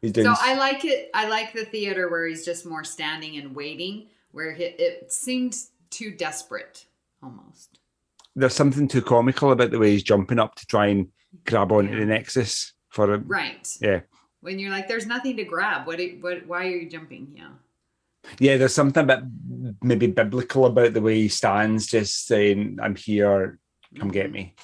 He's doing... So I like it. I like the theater where he's just more standing and waiting, where it seemed too desperate almost. There's something too comical about the way he's jumping up to try and grab onto the Nexxus for him. Right. Yeah. When you're like, there's nothing to grab. Why are you jumping? Yeah. Yeah, there's something a bit maybe biblical about the way he stands, just saying, I'm here, come get me.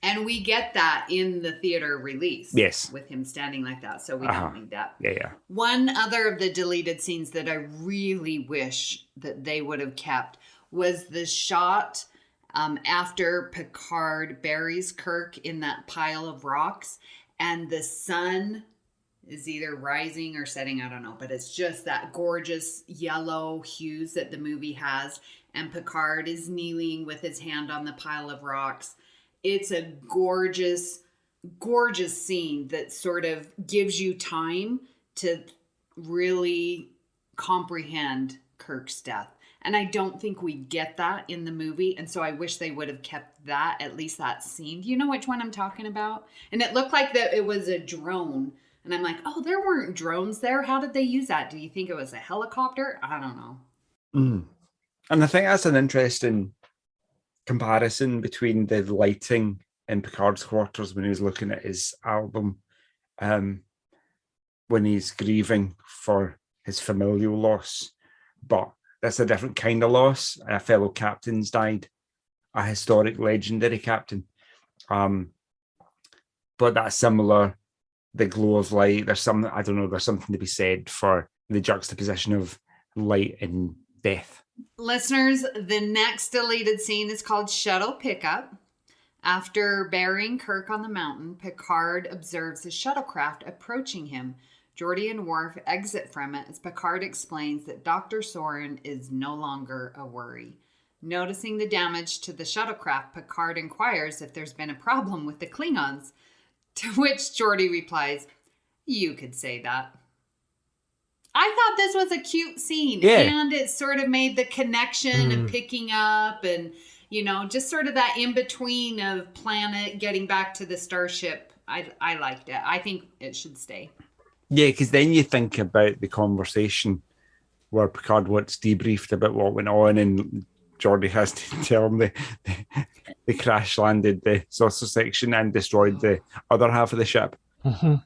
And we get that in the theater release. Yes. With him standing like that. So we don't need that. Yeah. One other of the deleted scenes that I really wish that they would have kept was the shot after Picard buries Kirk in that pile of rocks. And the sun is either rising or setting. I don't know. But it's just that gorgeous yellow hues that the movie has. And Picard is kneeling with his hand on the pile of rocks. It's a gorgeous, gorgeous scene that sort of gives you time to really comprehend Kirk's death. And I don't think we get that in the movie. And so I wish they would have kept that, at least that scene. Do you know which one I'm talking about? And it looked like that it was a drone. And I'm like, there weren't drones there. How did they use that? Do you think it was a helicopter? I don't know. And I think that's an interesting comparison between the lighting in Picard's quarters when he was looking at his album, when he's grieving for his familial loss. But that's a different kind of loss. A fellow captain's died, a historic, legendary captain. But that's similar. The glow of light. There's something to be said for the juxtaposition of light and death. Listeners, the next deleted scene is called Shuttle Pickup. After burying Kirk on the mountain, Picard observes a shuttlecraft approaching him. Geordi and Worf exit from it as Picard explains that Dr. Soren is no longer a worry. Noticing the damage to the shuttlecraft, Picard inquires if there's been a problem with the Klingons, to which Geordi replies, "You could say that." I thought this was a cute scene, and it sort of made the connection of picking up and, just sort of that in-between of planet getting back to the starship. I liked it. I think it should stay. Yeah, because then you think about the conversation where Picard wants debriefed about what went on, and Geordi has to tell him they crash landed the saucer section and destroyed the other half of the ship. Mm-hmm.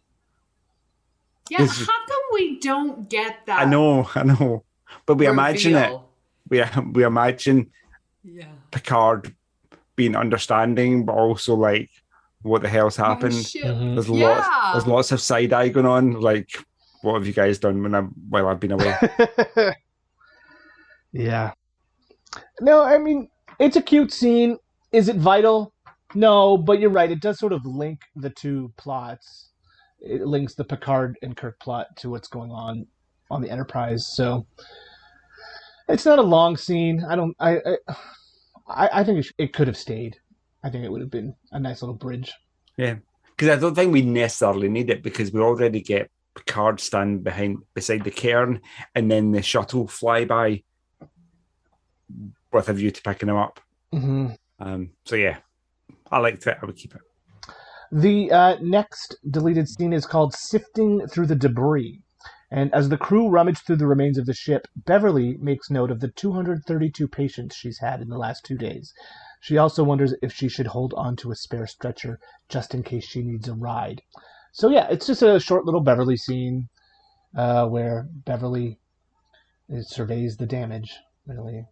Yeah, how come we don't get that? I know. But we imagine it. We imagine Picard being understanding, but also like, what the hell's happened? Mm-hmm. There's lots of side eye going on. Like, what have you guys done while I've been away? Yeah. No, I mean, it's a cute scene. Is it vital? No, but you're right. It does sort of link the two plots. It links the Picard and Kirk plot to what's going on the Enterprise. So it's not a long scene. I think it could have stayed. I think it would have been a nice little bridge. Yeah, because I don't think we necessarily need it, because we already get Picard stand beside the cairn, and then the shuttle fly by with a view to picking him up. Mm-hmm. So yeah, I liked it. I would keep it. The next deleted scene is called Sifting Through the Debris. And as the crew rummage through the remains of the ship, Beverly makes note of the 232 patients she's had in the last 2 days. She also wonders if she should hold on to a spare stretcher just in case she needs a ride. So yeah, it's just a short little Beverly scene where Beverly surveys the damage, really.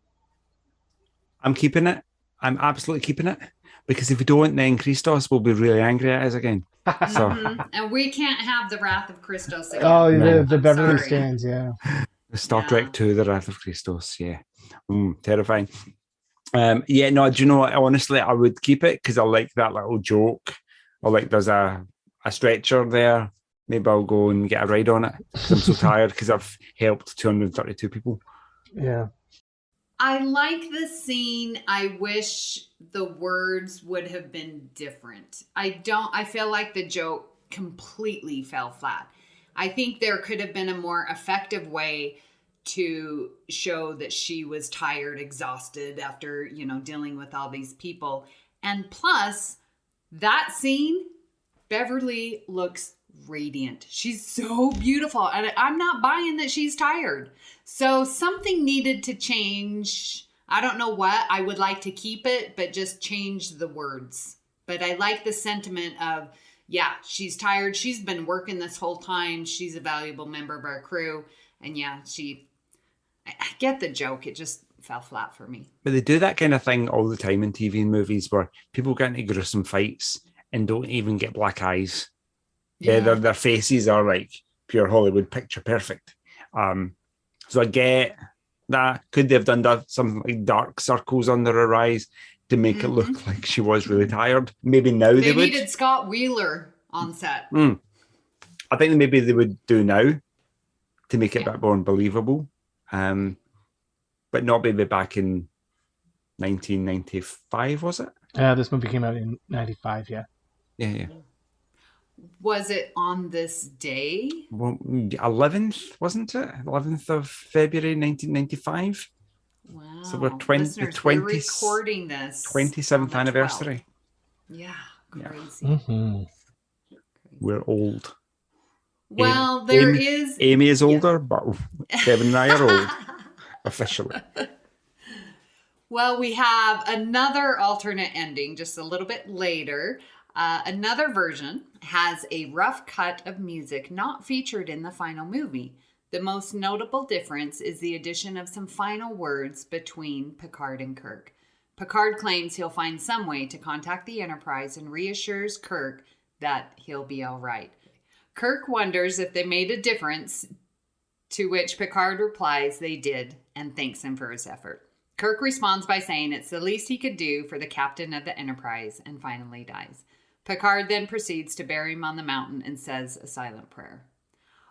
I'm keeping it. I'm absolutely keeping it. Because if we don't, then Christos will be really angry at us again. So. And we can't have the Wrath of Christos again. Oh, the Beverly stands, yeah. The Star Trek 2, the Wrath of Christos, yeah. Terrifying. Do you know what? Honestly, I would keep it because I like that little joke. Or like there's a stretcher there. Maybe I'll go and get a ride on it. I'm so tired because I've helped 232 people. Yeah. I like the scene. I wish the words would have been different. I feel like the joke completely fell flat. I think there could have been a more effective way to show that she was tired, exhausted after, dealing with all these people. And plus, that scene, Beverly looks radiant. She's so beautiful. And I'm not buying that she's tired. So something needed to change. I don't know what. I would like to keep it, but just change the words. But I like the sentiment of, yeah, she's tired. She's been working this whole time. She's a valuable member of our crew. And yeah, I get the joke. It just fell flat for me. But they do that kind of thing all the time in TV and movies where people get into gruesome fights and don't even get black eyes. Yeah, their faces are like pure Hollywood picture perfect. So I get that. Could they have done something like dark circles under her eyes to make it look like she was really tired? Maybe now they would. They needed Scott Wheeler on set. I think maybe they would do now to make it a bit more believable. But not maybe back in 1995, was it? This movie came out in 95, yeah. Yeah. Was it on this day? Well, 11th, wasn't it? 11th of February, 1995. Wow. So we're we're recording this 27th anniversary. 12th. Yeah, crazy. Yeah. Mm-hmm. We're old. Well, Amy is older, but Kevin and I are old, officially. Well, we have another alternate ending just a little bit later. Another version has a rough cut of music not featured in the final movie. The most notable difference is the addition of some final words between Picard and Kirk. Picard claims he'll find some way to contact the Enterprise and reassures Kirk that he'll be all right. Kirk wonders if they made a difference, to which Picard replies they did and thanks him for his effort. Kirk responds by saying it's the least he could do for the captain of the Enterprise and finally dies. Picard then proceeds to bury him on the mountain and says a silent prayer.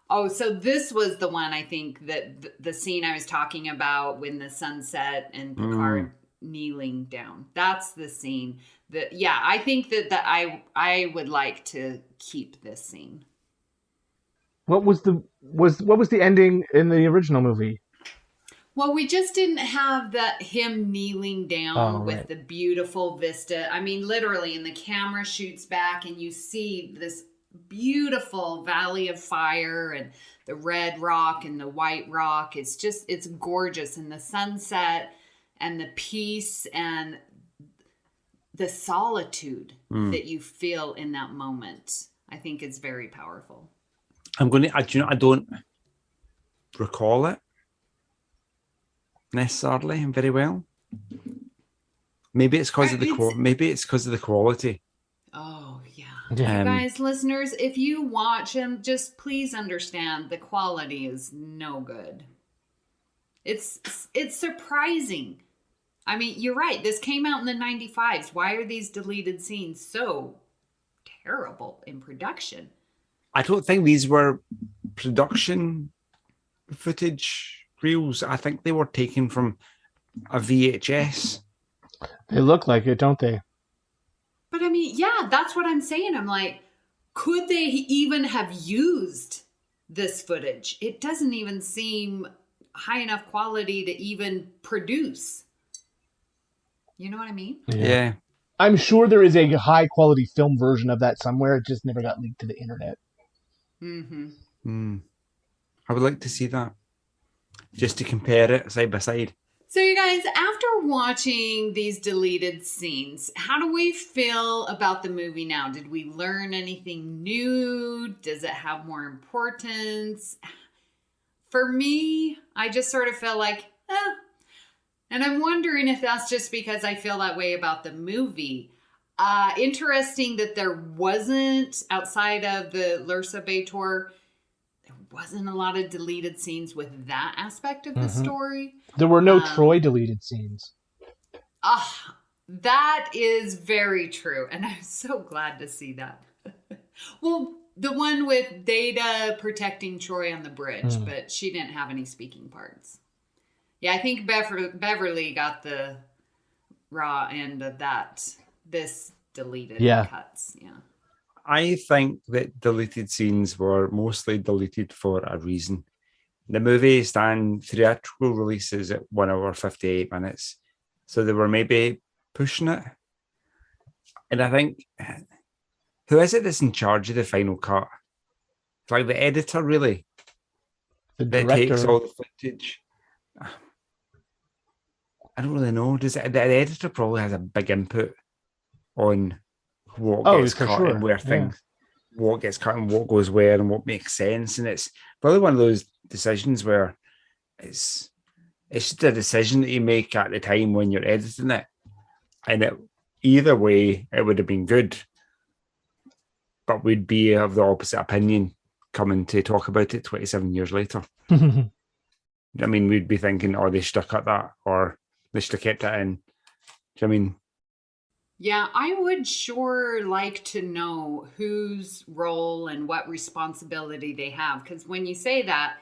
Oh, so this was the one, I think, that the scene I was talking about when the sun set and Picard kneeling down. That's the scene that, yeah, I think that I would like to keep this scene. What was the ending in the original movie? Well, we just didn't have him kneeling down with the beautiful vista. I mean, literally, and the camera shoots back and you see this beautiful valley of fire and the red rock and the white rock. It's gorgeous. And the sunset and the peace and the solitude that you feel in that moment, I think is very powerful. I don't recall it necessarily very well. Maybe it's because of the quality. Oh yeah. Yeah. You guys, listeners, if you watch them, just please understand the quality is no good. It's surprising. I mean, you're right. This came out in the 95s. Why are these deleted scenes so terrible in production? I don't think these were production footage reels. I think they were taken from a VHS. They look like it, don't they? But I mean, yeah, that's what I'm saying. I'm like, could they even have used this footage? It doesn't even seem high enough quality to even produce. You know what I mean? Yeah. I'm sure there is a high quality film version of that somewhere. It just never got leaked to the internet. I would like to see that, just to compare it side by side. So you guys, after watching these deleted scenes, how do we feel about the movie now? Did we learn anything new? Does it have more importance? For me, I just sort of feel like, and I'm wondering if that's just because I feel that way about the movie. Interesting that there wasn't, outside of the Lursa Bay tour, there wasn't a lot of deleted scenes with that aspect of the story. There were no Troy deleted scenes. That is very true. And I'm so glad to see that. Well, the one with Data protecting Troy on the bridge, but she didn't have any speaking parts. Yeah, I think Beverly got the raw end of this deleted cuts. Yeah. I think that deleted scenes were mostly deleted for a reason. The movie theatrical releases at 1 hour 58 minutes. So they were maybe pushing it. And I think, who is it that's in charge of the final cut? It's like the editor, really. The that director takes all the footage. I don't really know. The editor probably has a big input on what gets cut and where things, what gets cut and what goes where and what makes sense. And it's probably one of those decisions where it's just a decision that you make at the time when you're editing it. And either way, it would have been good, but we'd be of the opposite opinion coming to talk about it 27 years later. I mean, we'd be thinking, oh, they should have cut that, or they should have kept it in. Do you know what I mean? Yeah, I would sure like to know whose role and what responsibility they have. Because when you say that,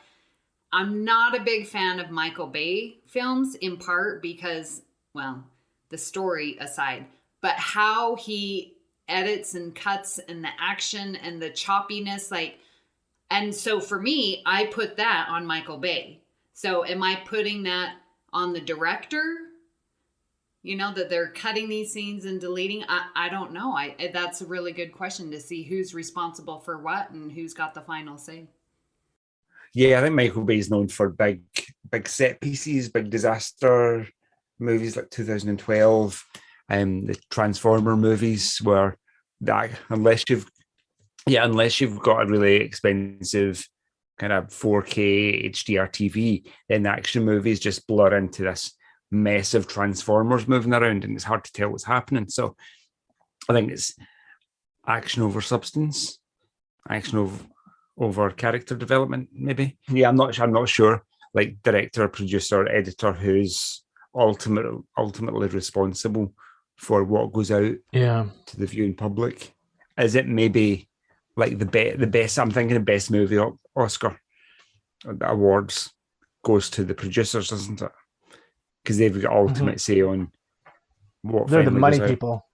I'm not a big fan of Michael Bay films, in part because, well, the story aside, but how he edits and cuts and the action and the choppiness, and so for me, I put that on Michael Bay. So am I putting that on the director? You know, that they're cutting these scenes and deleting? I don't know. That's a really good question to see who's responsible for what and who's got the final say. Yeah, I think Michael Bay is known for big set pieces, big disaster movies like 2012, the Transformer movies, where that unless you've got a really expensive kind of 4K HDR TV, then the action movies just blur into this mess of Transformers moving around, and it's hard to tell what's happening. So I think it's action over substance, action over character development, maybe. Yeah, I'm not sure. Like director, producer, editor, who's ultimately responsible for what goes out to the viewing public. Is it maybe like the best? I'm thinking the best movie Oscar, the awards goes to the producers, doesn't it? Because they've got ultimate say on what. They're the money people.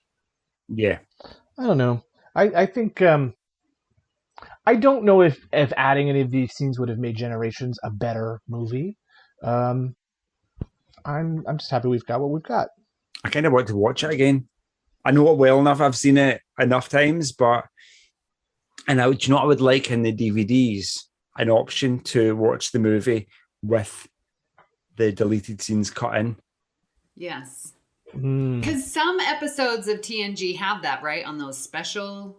Yeah. I don't know. I think I don't know if adding any of these scenes would have made Generations a better movie. I'm just happy we've got what we've got. I kind of want to watch it again. I know it well enough. I've seen it enough times, do you know what I would like in the DVDs? An option to watch the movie with the deleted scenes cut in. Yes. Because some episodes of TNG have that, right? On those special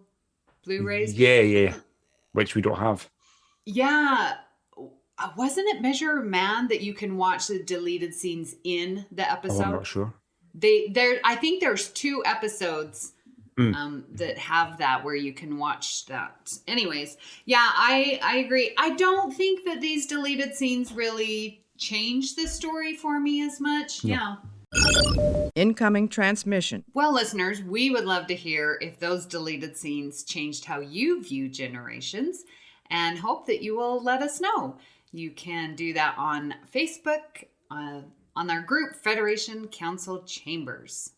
Blu-rays. Yeah. Which we don't have. Yeah. Wasn't it Measure of Man that you can watch the deleted scenes in the episode? Oh, I'm not sure. I think there's 2 episodes that have that where you can watch that. Anyways, yeah, I agree. I don't think that these deleted scenes really change the story for me as much. No. Yeah. Incoming transmission. Well, listeners, we would love to hear if those deleted scenes changed how you view Generations, and hope that you will let us know. You can do that on Facebook, on our group, Federation Council Chambers.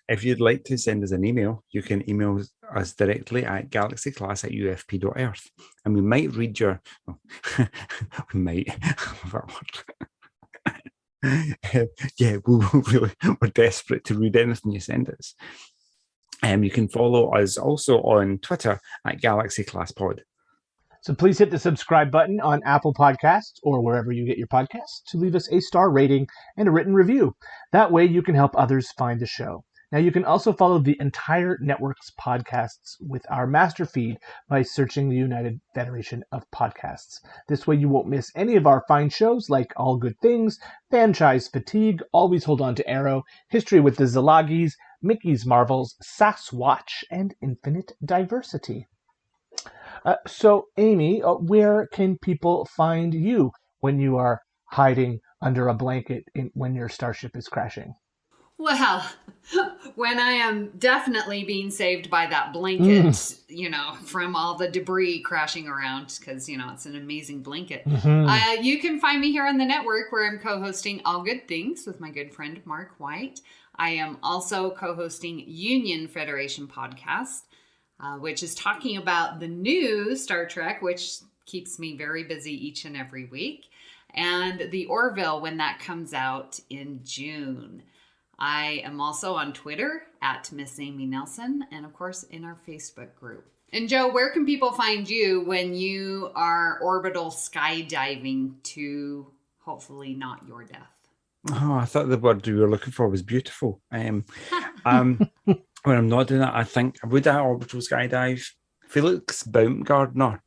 If you'd like to send us an email, you can email us directly at galaxyclass@ufp.earth, and we might read your... we might... yeah, we're desperate to read anything you send us. You can follow us also on Twitter at GalaxyClassPod. So please hit the subscribe button on Apple Podcasts or wherever you get your podcasts to leave us a star rating and a written review. That way you can help others find the show. Now you can also follow the entire network's podcasts with our master feed by searching the United Federation of Podcasts. This way you won't miss any of our fine shows like All Good Things, Franchise Fatigue, Always Hold On to Arrow, History with the Szilagys, Mickey's Marvels, Sasquatch, and Infinite Diversity. So, Amy, where can people find you when you are hiding under a blanket when your starship is crashing? Well, when I am definitely being saved by that blanket, from all the debris crashing around, because, it's an amazing blanket. You can find me here on the network where I'm co-hosting All Good Things with my good friend Mark White. I am also co-hosting Union Federation podcast, which is talking about the new Star Trek, which keeps me very busy each and every week, and the Orville when that comes out in June. I am also on Twitter at Miss Amy Nelson, and of course in our Facebook group. And Joe, where can people find you when you are orbital skydiving to hopefully not your death? Oh, I thought the word you were looking for was beautiful. When I'm not doing that, I think, would I orbital skydive? Felix Baumgartner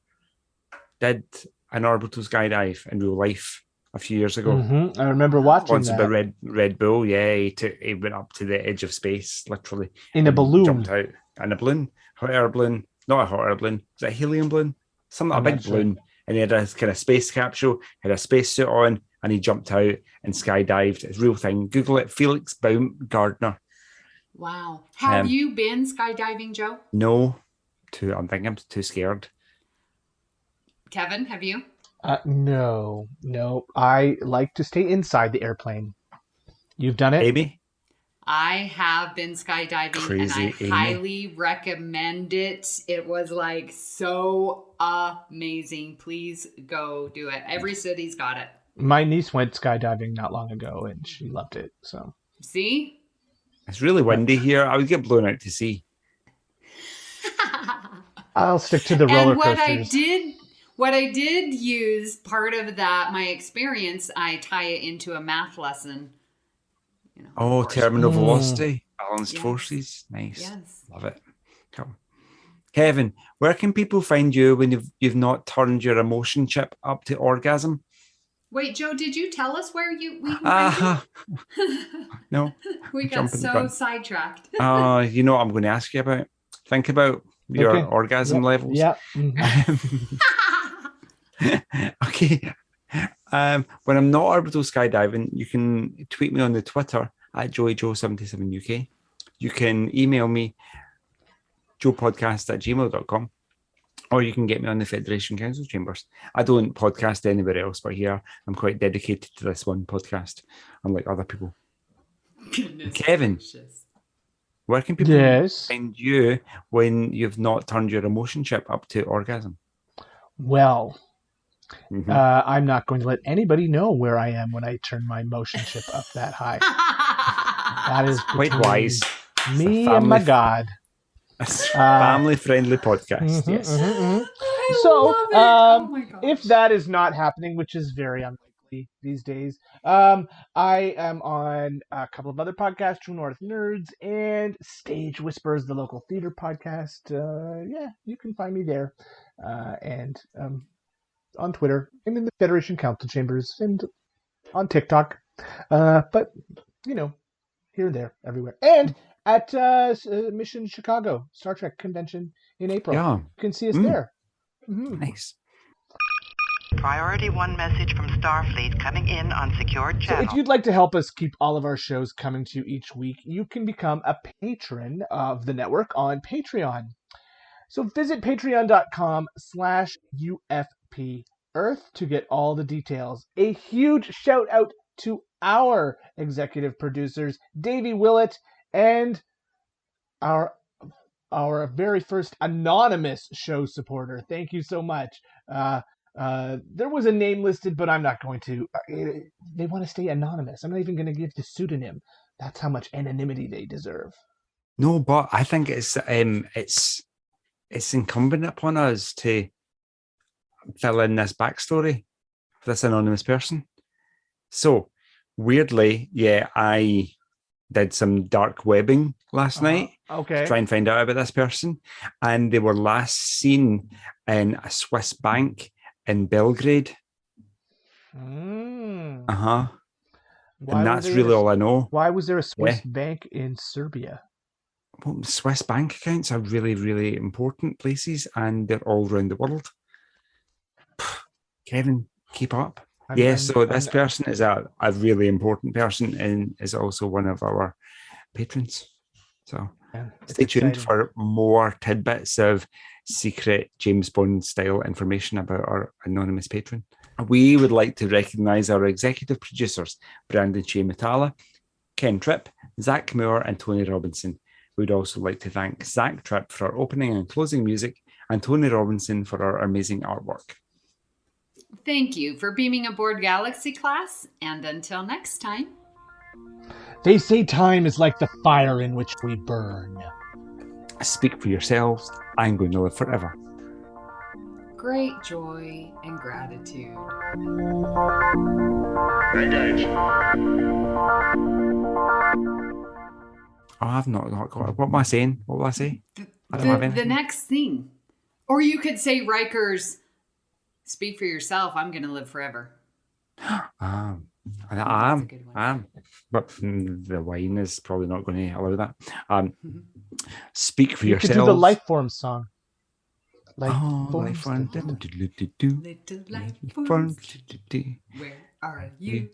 did an orbital skydive in real life a few years ago. I remember watching Sponsored by Red Bull. Yeah, he went up to the edge of space, literally. In a balloon. Jumped out in a balloon. Hot air balloon. Not a hot air balloon. Was it a helium balloon? A big balloon. And he had a kind of space capsule, had a spacesuit on, and he jumped out and skydived. It's a real thing. Google it. Felix Baumgartner. Wow. Have you been skydiving, Joe? No. I think I'm too scared. Kevin, have you? No. I like to stay inside the airplane. You've done it? Amy? I have been skydiving. Crazy, and I Amy. highly recommend it. It was like so amazing. Please go do it. Every city's got it. My niece went skydiving not long ago and she loved it. So see? It's really windy here. I would get blown out to sea. I'll stick to the roller coasters. What I did use, part of that, my experience, I tie it into a math lesson. Terminal velocity, balanced forces. Nice. Yes. Love it. Cool. Kevin, where can people find you when you've not turned your emotion chip up to orgasm? Wait, Joe, did you tell us where we can find you? No. We got so sidetracked. You know what I'm going to ask you about? Think about your orgasm levels. Yeah. Okay. When I'm not orbital skydiving, you can tweet me on the Twitter at JoeyJoe77UK. You can email me, joepodcast@gmail.com, or you can get me on the Federation Council Chambers. I don't podcast anywhere else but here. I'm quite dedicated to this one podcast, unlike other people. Goodness Kevin, gracious. Where can people find you when you've not turned your emotion chip up to orgasm? Well, I'm not going to let anybody know where I am when I turn my emotion chip up that high. That is quite wise. Me and my God. Family-friendly podcast, yes. So, oh my gosh. if that is not happening, which is very unlikely these days, I am on a couple of other podcasts, True North Nerds and Stage Whispers, the local theater podcast. You can find me there, and on Twitter and in the Federation Council Chambers and on TikTok, but here and there, everywhere, and at Mission Chicago Star Trek convention in April. Yeah. You can see us there. Nice. Priority 1 message from Starfleet coming in on secured channel. So if you'd like to help us keep all of our shows coming to you each week, you can become a patron of the network on Patreon. So visit patreon.com/UFP Earth to get all the details. A huge shout out to our executive producers, Davey Willett, and our very first anonymous show supporter. Thank you so much. There was a name listed, but I'm not going to. They want to stay anonymous. I'm not even going to give the pseudonym. That's how much anonymity they deserve. No, but I think it's incumbent upon us to fill in this backstory for this anonymous person. So, weirdly, I did some dark webbing last night to try and find out about this person. And they were last seen in a Swiss bank in Belgrade. And that's really all I know. Why was there a Swiss bank in Serbia? Well, Swiss bank accounts are really, really important places, and they're all around the world. Kevin, keep up. So this person is a really important person and is also one of our patrons. So stay tuned for more tidbits of secret James Bond style information about our anonymous patron. We would like to recognise our executive producers, Brandon Shea Matala, Ken Tripp, Zach Moore and Tony Robinson. We'd also like to thank Zach Tripp for our opening and closing music and Tony Robinson for our amazing artwork. Thank you for beaming aboard Galaxy Class, and until next time. They say time is like the fire in which we burn. Speak for yourselves. I'm going to live forever. Great joy and gratitude. Engage. I've not got. What am I saying? What will I say? The next thing. Or you could say Riker's, speak for yourself, I'm going to live forever. I am. But the wine is probably not going to allow that. Speak for yourself. You could do the Life Form song. Life forms. Little life forms. Where are you?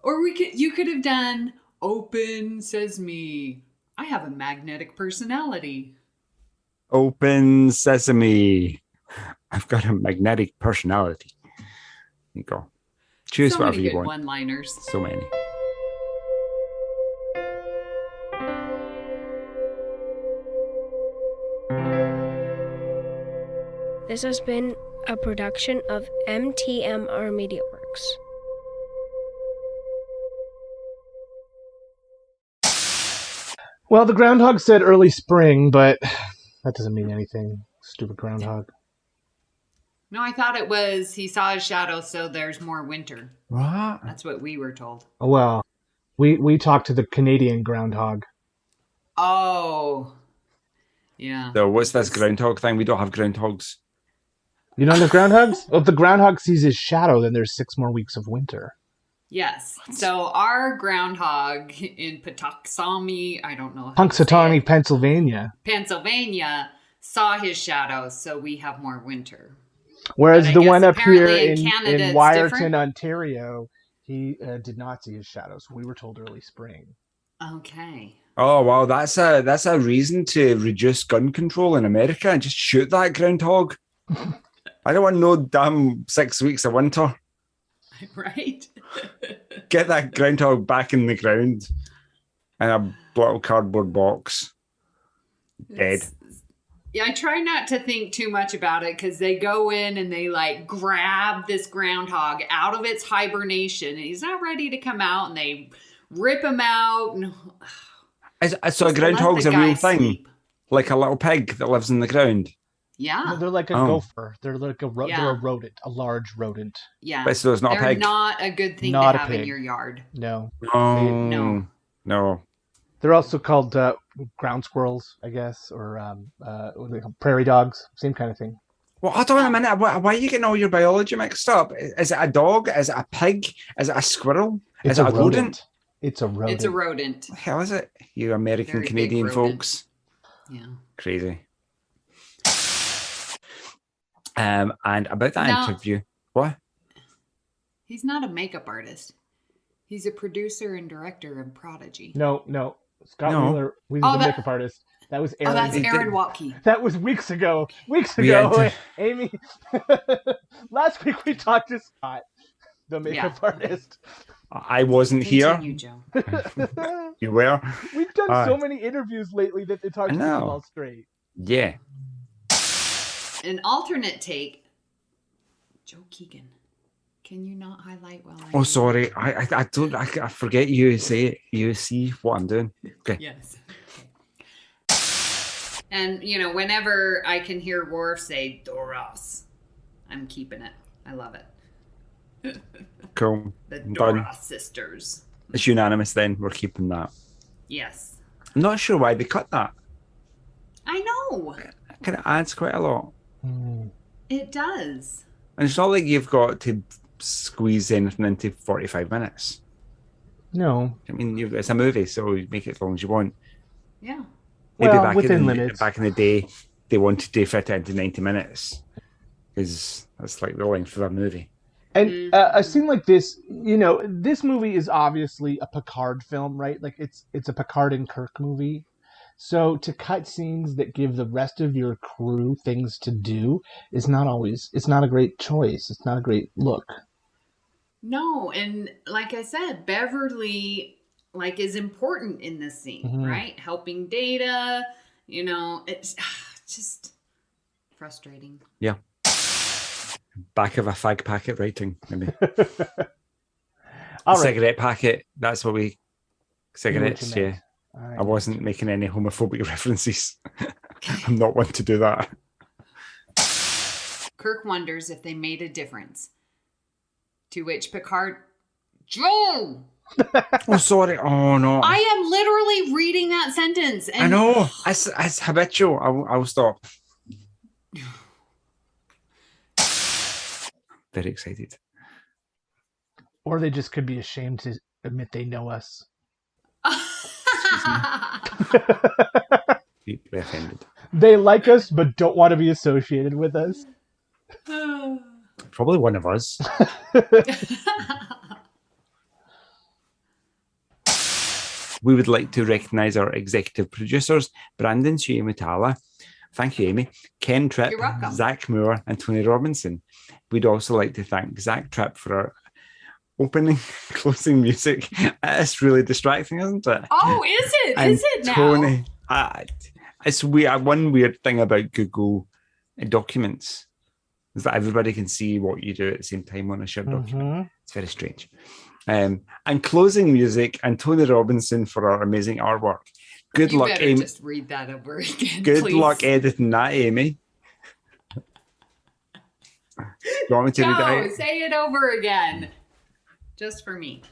Or you could have done Open Sesame. I have a magnetic personality. Open Sesame. I've got a magnetic personality. There you go. Choose whatever you want. One-liners. So many. This has been a production of MTMR Media Works. Well, the groundhog said early spring, but that doesn't mean anything. Stupid groundhog. No, I thought it was he saw his shadow, so there's more winter. What? That's what we were told. Oh, well, we talked to the Canadian groundhog. Oh. Yeah. So what's this groundhog thing? We don't have groundhogs. You don't have groundhogs? Well, if the groundhog sees his shadow, then there's 6 more weeks of winter. Yes. So our groundhog in Patuxami, I don't know. Punxsutawney, Pennsylvania, saw his shadow, so we have more winter. Whereas the one up here in Canada, Wyerton, different. Ontario, he did not see his shadow, so we were told early spring. Okay. Oh wow, that's a reason to reduce gun control in America and just shoot that groundhog. I don't want no damn 6 weeks of winter. Right. Get that groundhog back in the ground in a little cardboard box. Dead. Yeah, I try not to think too much about it because they go in and they like grab this groundhog out of its hibernation and he's not ready to come out and they rip him out. So a groundhog's a real thing? Like a little pig that lives in the ground? Yeah. No, they're like a gopher. They're like they're a rodent, a large rodent. Yeah. But so it's not a pig. They're not a good thing Not to a have in pig. your yard. No. No. They're also called ground squirrels, I guess, or what are they called? Prairie dogs. Same kind of thing. Well, hold on a minute. Why are you getting all your biology mixed up? Is it a dog? Is it a pig? Is it a squirrel? Is it a rodent? It's a rodent. It's a rodent. What the hell is it? You American Very Canadian big rodent. folks. Yeah. Crazy. And about that interview, what? He's not a makeup artist. He's a producer and director of Prodigy. No. Scott Wheeler was the makeup artist. That was Aaron. Oh, that's Aaron Watke. That was weeks ago. Amy. Last week we talked to Scott, the makeup artist. I wasn't Continue, here. Joe. You were. We've done so many interviews lately that it's hard to keep them all straight. Yeah. An alternate take. Joe Keegan. Can you not highlight while I... Oh, sorry. I don't. I forget you say it. You see what I'm doing. Okay. Yes. Okay. And, whenever I can hear Worf say Doros, I'm keeping it. I love it. Cool. The I'm Doros done. sisters. It's unanimous then. We're keeping that. Yes. I'm not sure why they cut that. I know. It kind of adds quite a lot. It does. And it's not like you've got to squeeze anything into 45 minutes. No. I mean, it's a movie, so you make it as long as you want. Yeah. Maybe Well, within limits. Back in the day, they wanted to fit it into 90 minutes. Because that's like the length of a movie. And a scene like this, this movie is obviously a Picard film, right? Like it's a Picard and Kirk movie. So to cut scenes that give the rest of your crew things to do is it's not a great choice. It's not a great look. No, and like I said, Beverly is important in this scene, right? Helping Data, it's just frustrating. Yeah. Back of a fag packet writing, maybe. Cigarette packet, that's what we... Cigarettes, yeah. I wasn't making any homophobic references. I'm not one to do that. Kirk wonders if they made a difference. To which Picard... Joe! Oh, sorry. Oh, no. I am literally reading that sentence. And... I know. It's habitual. I'll stop. Very excited. Or they just could be ashamed to admit they know us. Deeply offended. They like us, but don't want to be associated with us. Probably one of us. We would like to recognise our executive producers, Brandon Mutala. Thank you, Amy. Ken Tripp, You're welcome. Zach Moore, and Tony Robinson. We'd also like to thank Zach Tripp for our opening, closing music. It's really distracting, isn't it? Oh, is it? And Is it now? Tony, it's weird. One weird thing about Google Documents is that everybody can see what you do at the same time on a shared document. It's very strange. And closing music, and Tony Robinson for our amazing artwork. Good luck, Amy. Just read that over again. Good please. luck editing that, Amy. You want me to read Joe, it out? say it over again. Just for me.